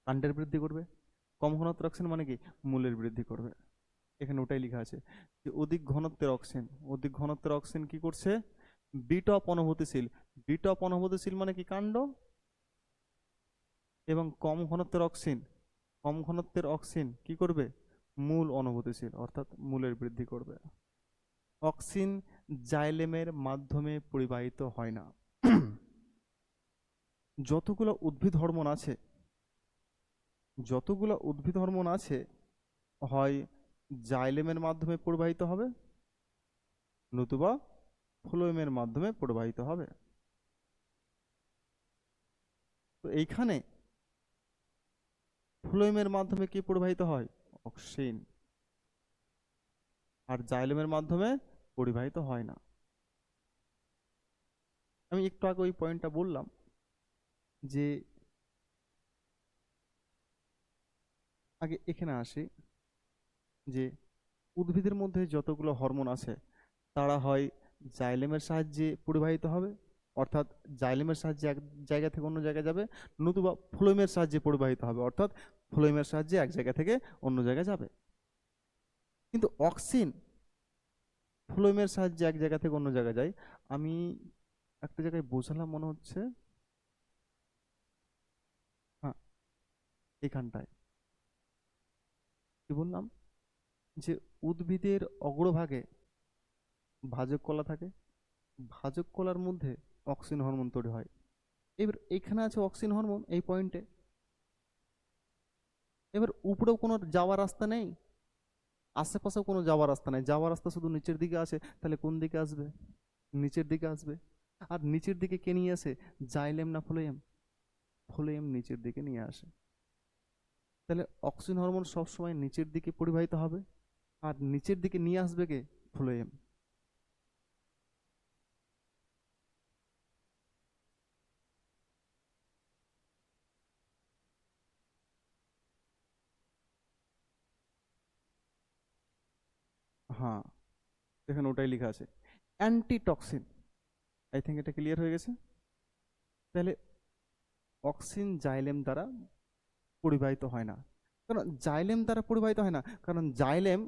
কাণ্ডের বৃদ্ধি করবে। কম ঘনত্বের অক্সিজেন মানে কি? মূলের বৃদ্ধি করবে। এখানে ওটাই লেখা আছে যে অধিক ঘনত্বের অক্সিজেন কি করছে? বিটপ অনুভূতিশীল। বিটপ অনুভূতিশীল মানে কি? কাণ্ড। এবং কম ঘনত্বের অক্সিজেন কি করবে? মূল অনুভূতিশীল, অর্থাৎ মূলের বৃদ্ধি করবে। অক্সিজেন জাইলেমের মাধ্যমে পরিবাহিত হয় না। যতগুলো উদ্ভিদ হরমোন আছে হয় জাইলেমের মাধ্যমে প্রবাহিত হবে নতুবা ফ্লোয়েমের মাধ্যমে প্রবাহিত হবে। তো এইখানে ফ্লোয়েমের মাধ্যমে কি প্রবাহিত হয়? অক্সিজেন। আর জাইলেমের মাধ্যমে পরিবাহিত হয় না। আমি একটু আগে ওই পয়েন্টটা বললাম যে আগে এখানে আসি যে উদ্ভিদের মধ্যে যতগুলো হরমোন আছে তারা হয় জাইলেমের সাহায্যে পরিবাহিত হবে, অর্থাৎ জাইলেমের সাহায্যে এক জায়গা থেকে অন্য জায়গায় যাবে, নতুবা ফ্লোয়েমের সাহায্যে পরিবাহিত হবে, অর্থাৎ ফ্লোয়েমের সাহায্যে এক জায়গা থেকে অন্য জায়গায় যাবে। কিন্তু অক্সিজেন ফ্লোয়েমের সাহায্যে এক জায়গা থেকে অন্য জায়গায় যায়। আমি একটা জায়গায় বোঝালাম মনে হচ্ছে, হ্যাঁ, এখানটায় কি বললাম যে উদ্ভিদের অগ্রভাগে ভাজক কলা থাকে, ভাজক কলার মধ্যে অক্সিজেন হরমোন তৈরি হয়। এবার এখানে আছে অক্সিজেন হরমোন এই পয়েন্টে। এবার উপরেও কোনো যাওয়ার রাস্তা নেই, আশেপাশেও কোনো যাওয়ার রাস্তা নেই, যাওয়ার রাস্তা শুধু নিচের দিকে আছে। তাহলে কোন দিকে আসবে? নিচের দিকে আসবে। আর নিচের দিকে কে নিয়ে আসে? জাইলেম না ফ্লোয়েম? ফ্লোয়েম নিচের দিকে নিয়ে আসে। তাহলে অক্সিজেন হরমোন সবসময় নিচের দিকে পরিবাহিত হবে, আর নিচের দিকে নিয়ে আসবে কে? ফ্লোয়েম। হ্যাঁ, এখানে ওটাই লেখা আছে অ্যান্টিটক্সিন। আই থিঙ্ক এটা ক্লিয়ার হয়ে গেছে। তাহলে অক্সিজেন জাইলেম দ্বারা পরিবাহিত হয় না। কারণ জাইলেম দ্বারা পরিবাহিত হয় না, কারণ জাইলেম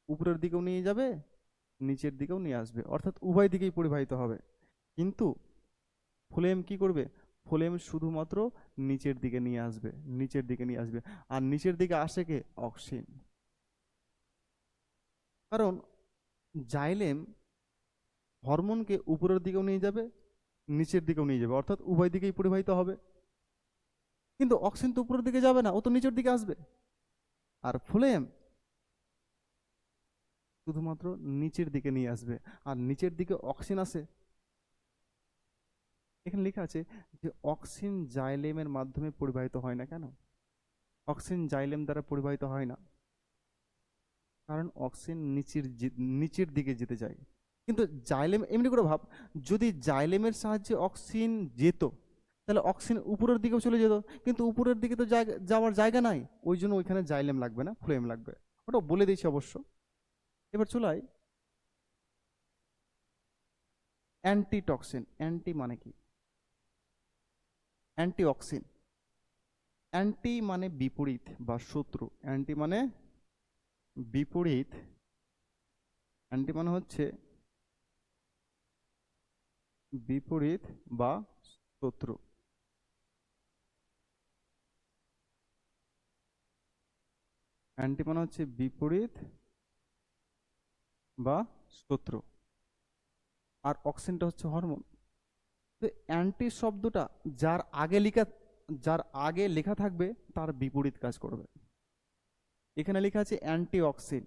উপরের দিকেও নিয়ে যাবে, নিচের দিকেও নিয়ে আসবে, অর্থাৎ উভয় দিকেই পরিবাহিত হবে। কিন্তু ফ্লোয়েম কি করবে? ফ্লোয়েম শুধুমাত্র নিচের দিকে নিয়ে আসবে, নিচের দিকে নিয়ে আসবে। আর নিচের দিকে আসে কে? অক্সিজেন। কারণ জাইলেম হরমোনকে উপরের দিকেও নিয়ে যাবে, নিচের দিকেও নিয়ে যাবে, অর্থাৎ উভয় দিকেই পরিবাহিত হবে। কিন্তু অক্সিজেন তো উপরের দিকে যাবে না, ও তো নিচের দিকে আসবে। আর ফ্লোয়েম শুধুমাত্র নিচের দিকে নিয়ে আসবে, আর নিচের দিকে অক্সিজেন আসে। এখানে লেখা আছে যে অক্সিজেন জাইলেমের মাধ্যমে পরিবাহিত হয় না। কেন অক্সিজেন জাইলেম দ্বারা পরিবাহিত হয় না? কারণ অক্সিজেন নিচের দিকে যেতে চায়। কিন্তু জাইলেম এমনি করে ভাব, যদি জাইলেমের সাহায্যে অক্সিজেন যেত তাহলে অক্সিজেন উপরের দিকেও চলে যেত, কিন্তু উপরের দিকে তো যাওয়ার জায়গা নাই, ওই জন্য ওইখানে জাইলেম লাগবে না, ফ্লোয়েম লাগবে। ওটা বলে দিয়েছি অবশ্য। এবার চলাই অ্যান্টিটক্সিন। অ্যান্টি মানে কি? অ্যান্টিঅক্সিন। অ্যান্টি মানে বিপরীত বা শত্রু। অ্যান্টি মানে বিপরীত। অ্যান্টি মানে হচ্ছে বিপরীত বা শত্রু। অ্যান্টি মানে হচ্ছে বিপরীত বা শত্রু। আর অক্সিনটা হচ্ছে হরমোন। তো অ্যান্টি শব্দটা যার আগে লেখা যার আগে লেখা থাকবে তার বিপরীত কাজ করবে। এখানে লেখা আছে অ্যান্টি অক্সিন।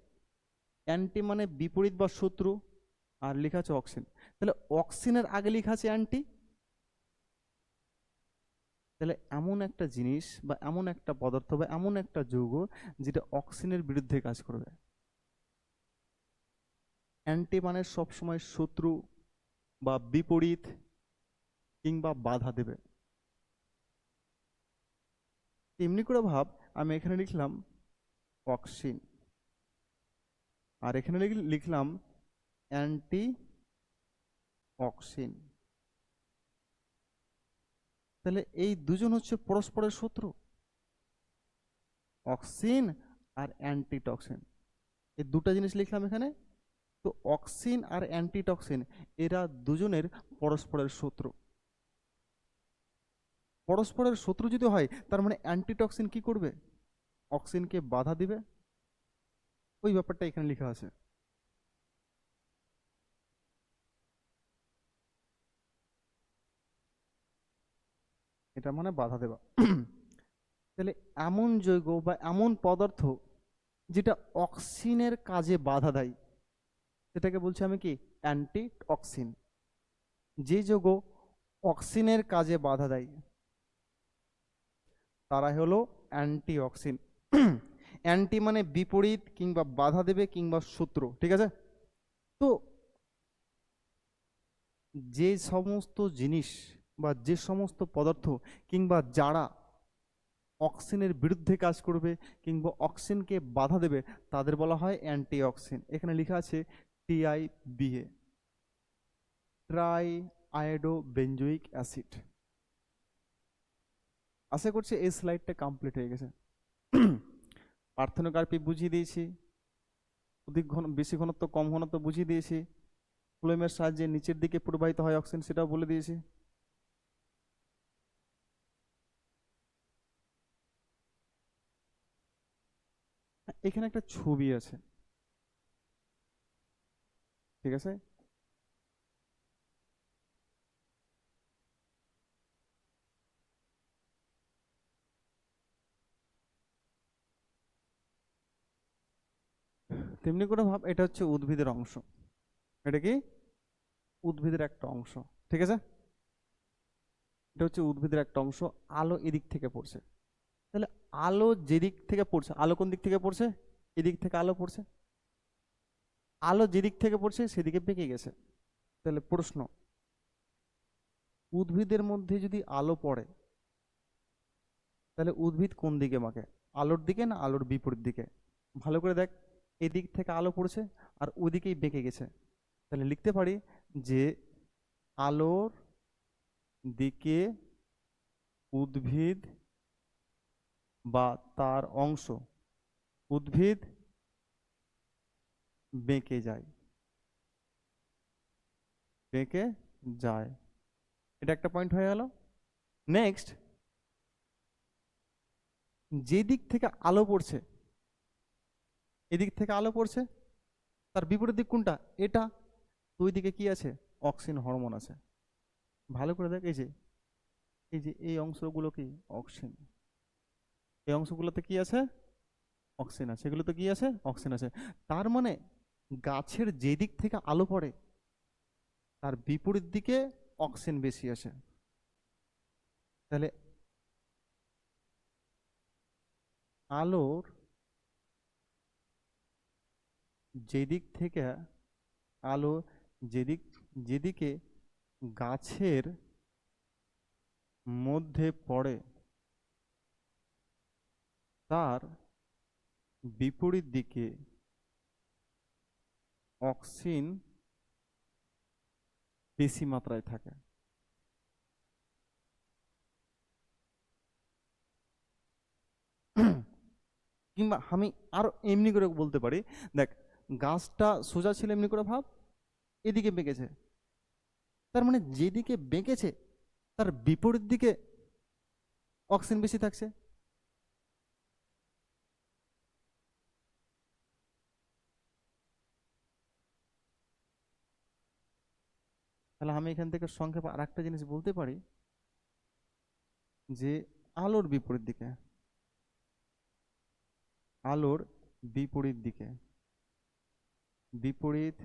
অ্যান্টি মানে বিপরীত বা শত্রু, আর লেখা আছে অক্সিন। তাহলে অক্সিনের আগে লেখা আছে অ্যান্টি। তাহলে এমন একটা জিনিস বা এমন একটা পদার্থ বা এমন একটা যৌগ যেটা অক্সিনের বিরুদ্ধে কাজ করবে। অ্যান্টি মানে সবসময় শত্রু বা বিপরীত, কিংবা বাধা দেবে। এমনি করে ভাব, আমি এখানে লিখলাম অক্সিন, আর এখানে লিখলাম অ্যান্টি অক্সিন। তাহলে এই দুজন হচ্ছে পরস্পরের শত্রু, অক্সিন আর অ্যান্টিটক্সিন। এই দুটো জিনিস লিখলাম এখানে। তো অক্সিন আর অ্যান্টিটক্সিন এরা দুজনের পরস্পরের শত্রু। পরস্পরের শত্রু যদি হয়, তার মানে অ্যান্টিটক্সিন কি করবে? অক্সিনকে বাধা দিবে। ওই ব্যাপারটা এখানে লেখা আছে। এটা মানে বাধা দেওয়া। তাহলে এমন যৌগ বা এমন পদার্থ যেটা অক্সিনের কাজে বাধা দেয়, সেটাকে বলছি আমি কি? Anti auxin. যে যৌগ অক্সিনের কাজে বাধা দেয় তারা হলো অ্যান্টি অক্সিন। অ্যান্টি মানে বিপরীত কিংবা বাধা দেবে কিংবা শত্রু, ঠিক আছে? তো যে সমস্ত জিনিস বা যে সমস্ত পদার্থ কিংবা যারা অক্সিনের বিরুদ্ধে কাজ করবে কিংবা অক্সিনকে বাধা দেবে, তাদের বলা হয় অ্যান্টি অক্সিন। এখানে লেখা আছে TiBA, tri iodo benzoic acid. আশা করছি এই স্লাইডটা কমপ্লিট হয়ে গেছে। পার্থেনোগ্রাফি বুঝিয়ে দিয়েছি, অধিক ঘন বেশি ঘনত্ব কম ঘনত্ব বুঝিয়ে দিয়েছি, ফ্লোয়েমের সাহায্যে নিচের দিকে প্রবাহিত হয় অক্সিজেন সেটাও বলে দিয়েছি। এখানে একটা ছবি আছে, ঠিক আছে? তেমনি করে ভাব, এটা হচ্ছে উদ্ভিদের অংশ। এটা কি? উদ্ভিদের একটা অংশ, ঠিক আছে? এটা হচ্ছে উদ্ভিদের একটা অংশ। আলো এদিক থেকে পড়ছে। তাহলে আলো যেদিক থেকে পড়ছে, আলো কোন দিক থেকে পড়ছে? এদিক থেকে আলো পড়ছে। আলো যেদিক থেকে পড়ছে সেদিকে বেঁকে গেছে। তাহলে প্রশ্ন, উদ্ভিদের মধ্যে যদি আলো পড়ে, তাহলে উদ্ভিদ কোন দিকে বাঁকে? আলোর দিকে না আলোর বিপরীত দিকে? ভালো করে দেখ, এদিক থেকে আলো পড়ছে আর ওদিকেই বেঁকে গেছে। তাহলে লিখতে পারি যে আলোর দিকে উদ্ভিদ বা তার অংশ, উদ্ভিদ বেঁকে যায়, বেঁকে যায়। এটা একটা পয়েন্ট হয়ে গেল। নেক্সট, যে দিক থেকে আলো পড়ছে, এদিক থেকে আলো পড়ছে, তার বিপরীত দিক কোনটা? এটা। তো ওই দিকে কি আছে? অক্সিন হরমোন আছে। ভালো করে দেখ, এই যে এই অংশগুলো কি? অক্সিন। এই অংশগুলোতে কি আছে? অক্সিন আছে। এগুলোতে কি আছে? অক্সিন আছে। তার মানে গাছের যে দিক থেকে আলো পড়ে, তার বিপরীত দিকে অক্সিন বেশি আছে। তাহলে আলোর যেদিক থেকে আলো যেদিক যেদিকে গাছের মধ্যে পড়ে, তার বিপরীত দিকে অক্সিন বেশি মাত্রায় থাকে। কিংবা আমি আরো এমনি করে বলতে পারি, দেখ, গাছটা সোজা ছিল, এমনি করে ভাব, এদিকে বেঁকেছে। তার মানে যেদিকে বেঁকেছে তার বিপরীত দিকে অক্সিজেন বেশি থাকছে। তাহলে আমি এখান থেকে সংক্ষেপে আর একটা জিনিস বলতে পারি, যে আলোর বিপরীত দিকে, আলোর বিপরীত দিকে, বিপরীত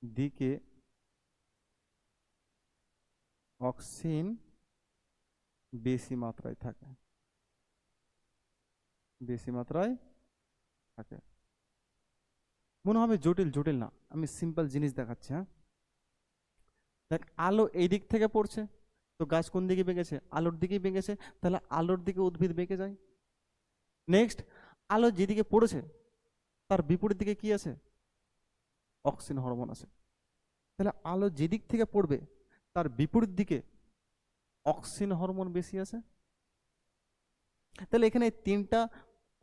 দিকে অক্সিজেন বেশি মাত্রায় থাকে, বেশি মাত্রায় থাকে। মনে হবে জটিল, জটিল না, আমি সিম্পল জিনিস দেখাচ্ছি। হ্যাঁ, দেখ, আলো এই দিক থেকে পড়ছে, তো তো গাছ কোন দিকে বেঁকেছে? আলোর দিকেই বেঁকেছে, তাহলে আলোর দিকে উদ্ভিদ বেঁকে যায়। নেক্সট, আলো যেদিকে পড়েছে তার বিপরীত দিকে কি আছে? অক্সিন হরমোন আছে। তাহলে আলো যেদিক থেকে পড়বে তার বিপরীত দিকে অক্সিন হরমোন বেশি আছে। তাহলে এখানে তিনটা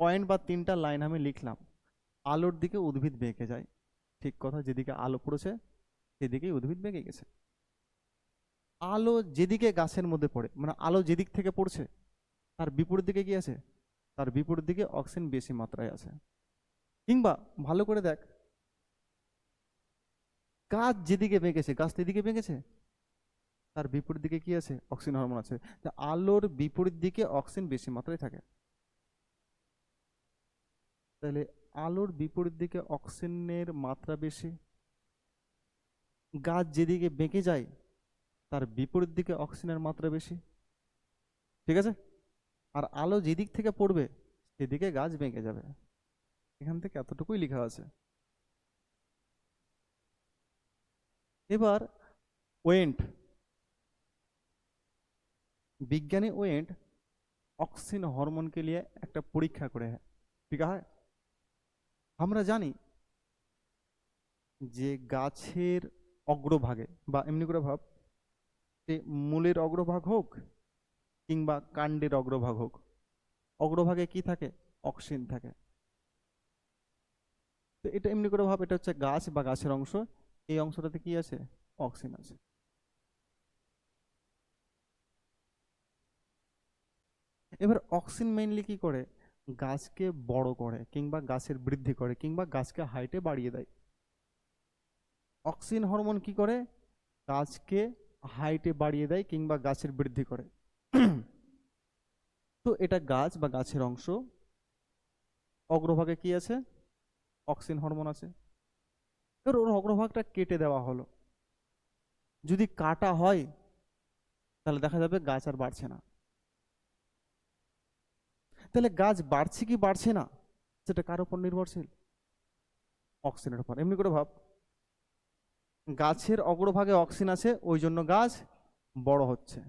পয়েন্ট বা তিনটা লাইন আমি লিখলাম। আলোর দিকে উদ্ভিদ বেঁকে যায়, ঠিক কথা, যেদিকে আলো পড়েছে সেদিকেই উদ্ভিদ বেঁকে গেছে। আলো যেদিকে গাছের মধ্যে পড়ে, মানে আলো যেদিক থেকে পড়ছে তার বিপরীত দিকে কি আছে? তার বিপরীত দিকে অক্সিজেন বেশি মাত্রায় আছে। কিংবা ভালো করে দেখ, গাছ যেদিকে বেঁকেছে, গাছ এদিকে বেঁকেছে, তার বিপরীত দিকে কি আছে? অক্সিজেন হরমোন আছে। তা আলোর বিপরীত দিকে অক্সিজেন বেশি মাত্রায় থাকে। তাহলে আলোর বিপরীত দিকে অক্সিজেনের মাত্রা বেশি, গাছ যেদিকে বেঁকে যায় তার বিপরীত দিকে অক্সিজেনের মাত্রা বেশি, ঠিক আছে? আর আলো যেদিক থেকে পড়বে সেদিকে গাছ বেঁকে যাবে। এখান থেকে এতটুকুই লেখা আছে। এবার ওয়েন্ট, বিজ্ঞানী ওয়েন্ট অক্সিন হরমোনকে নিয়ে একটা পরীক্ষা করে, ঠিক আছে? আমরা জানি যে গাছের অগ্রভাগে, বা এমনি করে ভাব, যে মূলের অগ্রভাগ হোক কিংবা কাণ্ডের অগ্রভাগ হোক, অগ্রভাগে কি থাকে? অক্সিন থাকে। তো এটা এমনি করে ভাব, এটা হচ্ছে গাছ বা গাছের অংশ, এই অংশটাতে কি আছে? অক্সিন আছে। এবার অক্সিন মেইনলি কি করে? গাছকে বড় করে কিংবা গাছের বৃদ্ধি করে কিংবা গাছকে হাইটে বাড়িয়ে দেয়। অক্সিন হরমোন কি করে? গাছকে হাইটে বাড়িয়ে দেয় কিংবা গাছের বৃদ্ধি করে। তো এটা গাছ বা গাছের অংশ, অগ্রভাগে কি আছে? অক্সিন হরমোন আছে। এবার ওর অগ্রভাগটা কেটে দেওয়া হলো। যদি কাটা হয় তাহলে দেখা যাবে গাছ আর বাড়ছে না। তাহলে গাছ বাড়ছে কি বাড়ছে না সেটা কার উপর নির্ভরশীল? অক্সিজেনের উপর। এমনি করে ভাব, গাছের অগ্রভাগে অক্সিজেন আছে ওই জন্য গাছ বড় হচ্ছে।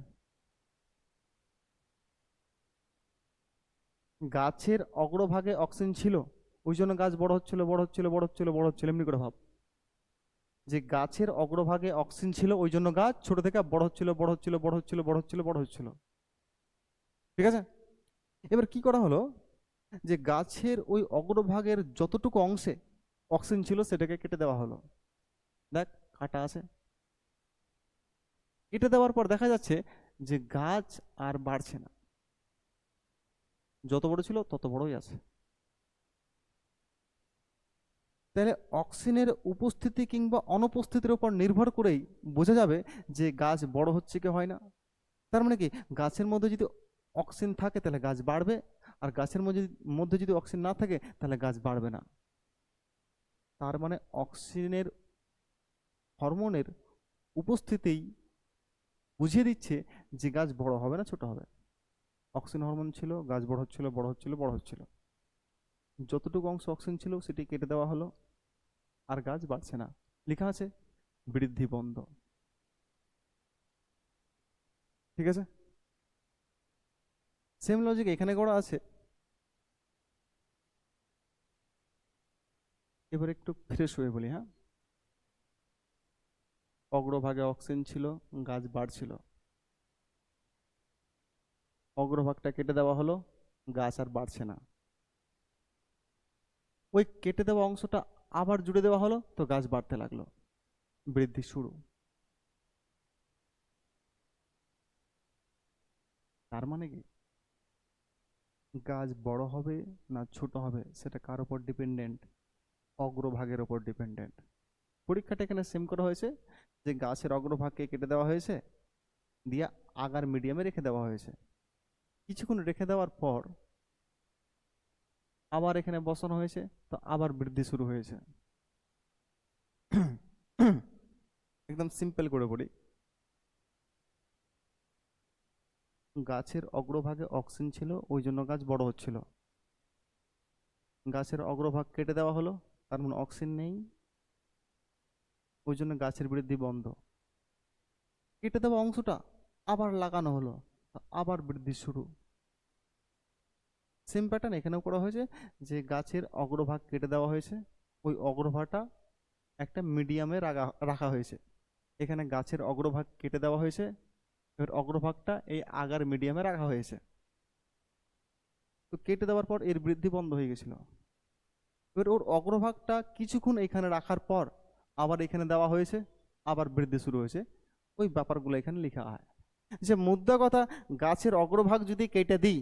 গাছের অগ্রভাগে অক্সিজেন ছিল ওই জন্য গাছ বড় হচ্ছিল, বড় হচ্ছিল, বড় হচ্ছিল, বড় হচ্ছিল। এমনি করে ভাব, যে গাছের অগ্রভাগে অক্সিজেন ছিল ওই জন্য গাছ ছোট থেকে বড় হচ্ছিল, বড় হচ্ছিল, বড় হচ্ছিল, বড় হচ্ছিল, বড় হচ্ছিল, ঠিক আছে? এবার কি করা হলো, যে গাছের ওই অগ্রভাগের যতটুকু অংশে অক্সিজেন ছিল সেটাকে কেটে দেওয়া হলো। দেখ, কাটা আছে। কেটে দেওয়ার পর দেখা যাচ্ছে যে গাছ আর বাড়ছে না, যত বড় ছিল তত বড়ই আছে। তাহলে অক্সিজেনের উপস্থিতি কিংবা অনুপস্থিতির উপর নির্ভর করেই বোঝা যাবে যে গাছ বড় হচ্ছে কি হয় না। তার মানে কি, গাছের মধ্যে যদি অক্সিজেন থাকে তাহলে গাছ বাড়বে, আর গাছের মধ্যে যদি অক্সিজেন না থাকে তাহলে গাছ বাড়বে না। তার মানে অক্সিজেনের হরমোনের উপস্থিতিই বুঝিয়ে দিচ্ছে যে গাছ বড় হবে না ছোট হবে। অক্সিজেন হরমোন ছিল, গাছ বড় হচ্ছিল, বড় হচ্ছিল, বড় হচ্ছিল। যতটুকু অংশ অক্সিজেন ছিল সেটি কেটে দেওয়া হলো, আর গাছ বাড়ছে না। লেখা আছে বৃদ্ধি বন্ধ, ঠিক আছে? সেম লজিক এখানে করা আছে। এবার একটু ফ্রেশ হয়ে বলি, হ্যাঁ। অগ্রভাগে অক্সিজেন ছিল, গাছ বাড়ছিল, অগ্রভাগটা কেটে দেওয়া হলো, গাছ আর বাড়ছে না। ওই কেটে দেওয়া অংশটা আবার জুড়ে দেওয়া হলো, তো গাছ বাড়তে লাগলো, বৃদ্ধি শুরু। তার মানে কি, গাছ বড় হবে না ছোট হবে সেটা কার উপর ডিপেন্ডেন্ট? অগ্রভাগের উপর ডিপেন্ডেন্ট। পরীক্ষাটা এখানে সেম করা হয়েছে, যে গাছের অগ্রভাগকে কেটে দেওয়া হয়েছে, দিয়ে আগার মিডিয়ামে রেখে দেওয়া হয়েছে। কিছুক্ষণ রেখে দেওয়ার পর আবার এখানে বসানো হয়েছে, তো আবার বৃদ্ধি শুরু হয়েছে। একদম সিম্পল করে বলি, গাছের অগ্রভাগে অক্সিজেন ছিল ওই জন্য গাছ বড় হচ্ছিল, গাছের অগ্রভাগ কেটে দেওয়া হলো, তার মানে অক্সিজেন নেই, ওই জন্য গাছের বৃদ্ধি বন্ধ। কেটে দেওয়া অংশটা আবার লাগানো হলো, আবার বৃদ্ধি শুরু। সেম প্যাটার্ন এখানেও করা হয়েছে, যে গাছের অগ্রভাগ কেটে দেওয়া হয়েছে, ওই অগ্রভাগটা একটা মিডিয়ামে রাখা রাখা হয়েছে। এখানে গাছের অগ্রভাগ কেটে দেওয়া হয়েছে, এর অগ্রভাগটা এই আগার মিডিয়ামে রাখা হয়েছে। তো কেটে দেওয়ার পর এর বৃদ্ধি বন্ধ হয়ে গেছিল। এবার ওর অগ্রভাগটা কিছুক্ষণ এখানে রাখার পর আবার এখানে দেওয়া হয়েছে, আবার বৃদ্ধি শুরু হয়েছে। ওই ব্যাপারগুলো এখানে লেখা হয়। যে মুদ্রা কথা, গাছের অগ্রভাগ যদি কেটে দিই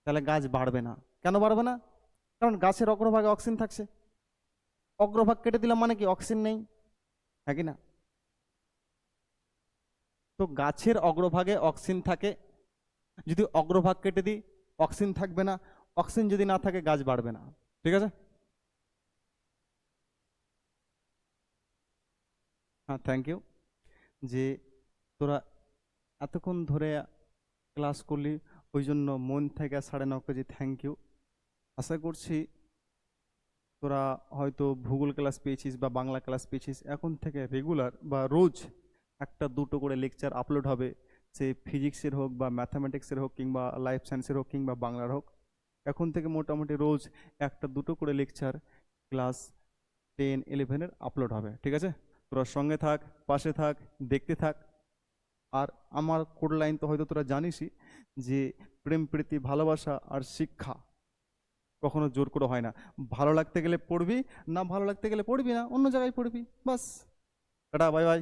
তাহলে গাছ বাড়বে না। কেন বাড়বে না? কারণ গাছের অগ্রভাগে অক্সিজেন থাকছে। অগ্রভাগ কেটে দিলাম মানে কি অক্সিজেন নেই, হ্যাঁ কি না? তো গাছের অগ্রভাগে অক্সিজেন থাকে, যদি অগ্রভাগ কেটে দিই অক্সিজেন থাকবে না, অক্সিজেন যদি না থাকে গাছ বাড়বে না। ঠিক আছে? হ্যাঁ, থ্যাংক ইউ। যে তোরা এতক্ষণ ধরে ক্লাস করলি, ওই জন্য মন থেকে 9.5 কেজি থ্যাংক ইউ। আশা করছি তোরা হয়তো ভূগোল ক্লাস পেয়েছিস বা বাংলা ক্লাস পেয়েছিস, এখন থেকে রেগুলার বা রোজ একটা দুটো করে লেকচার আপলোড হবে, সে ফিজিক্সের হোক বা ম্যাথামেটিক্সের হোক কিংবা লাইফ সায়েন্সের হোক কিংবা বাংলার হোক। এখন থেকে মোটামুটি রোজ একটা দুটো করে লেকচার ক্লাস 10-11-এর আপলোড হবে। ঠিক আছে? তোরা সঙ্গে থাক, পাশে থাক, দেখতে থাক। আর আমার কোড লাইন তো হয়তো তোরা জানিসই, যে প্রেম প্রীতি ভালোবাসা আর শিক্ষা কখনো জোর করে হয় না। ভালো লাগতে গেলে পড়বি, না ভালো লাগতে গেলে পড়বি না, অন্য জায়গায় পড়বি, বাস। Tata, bye bye.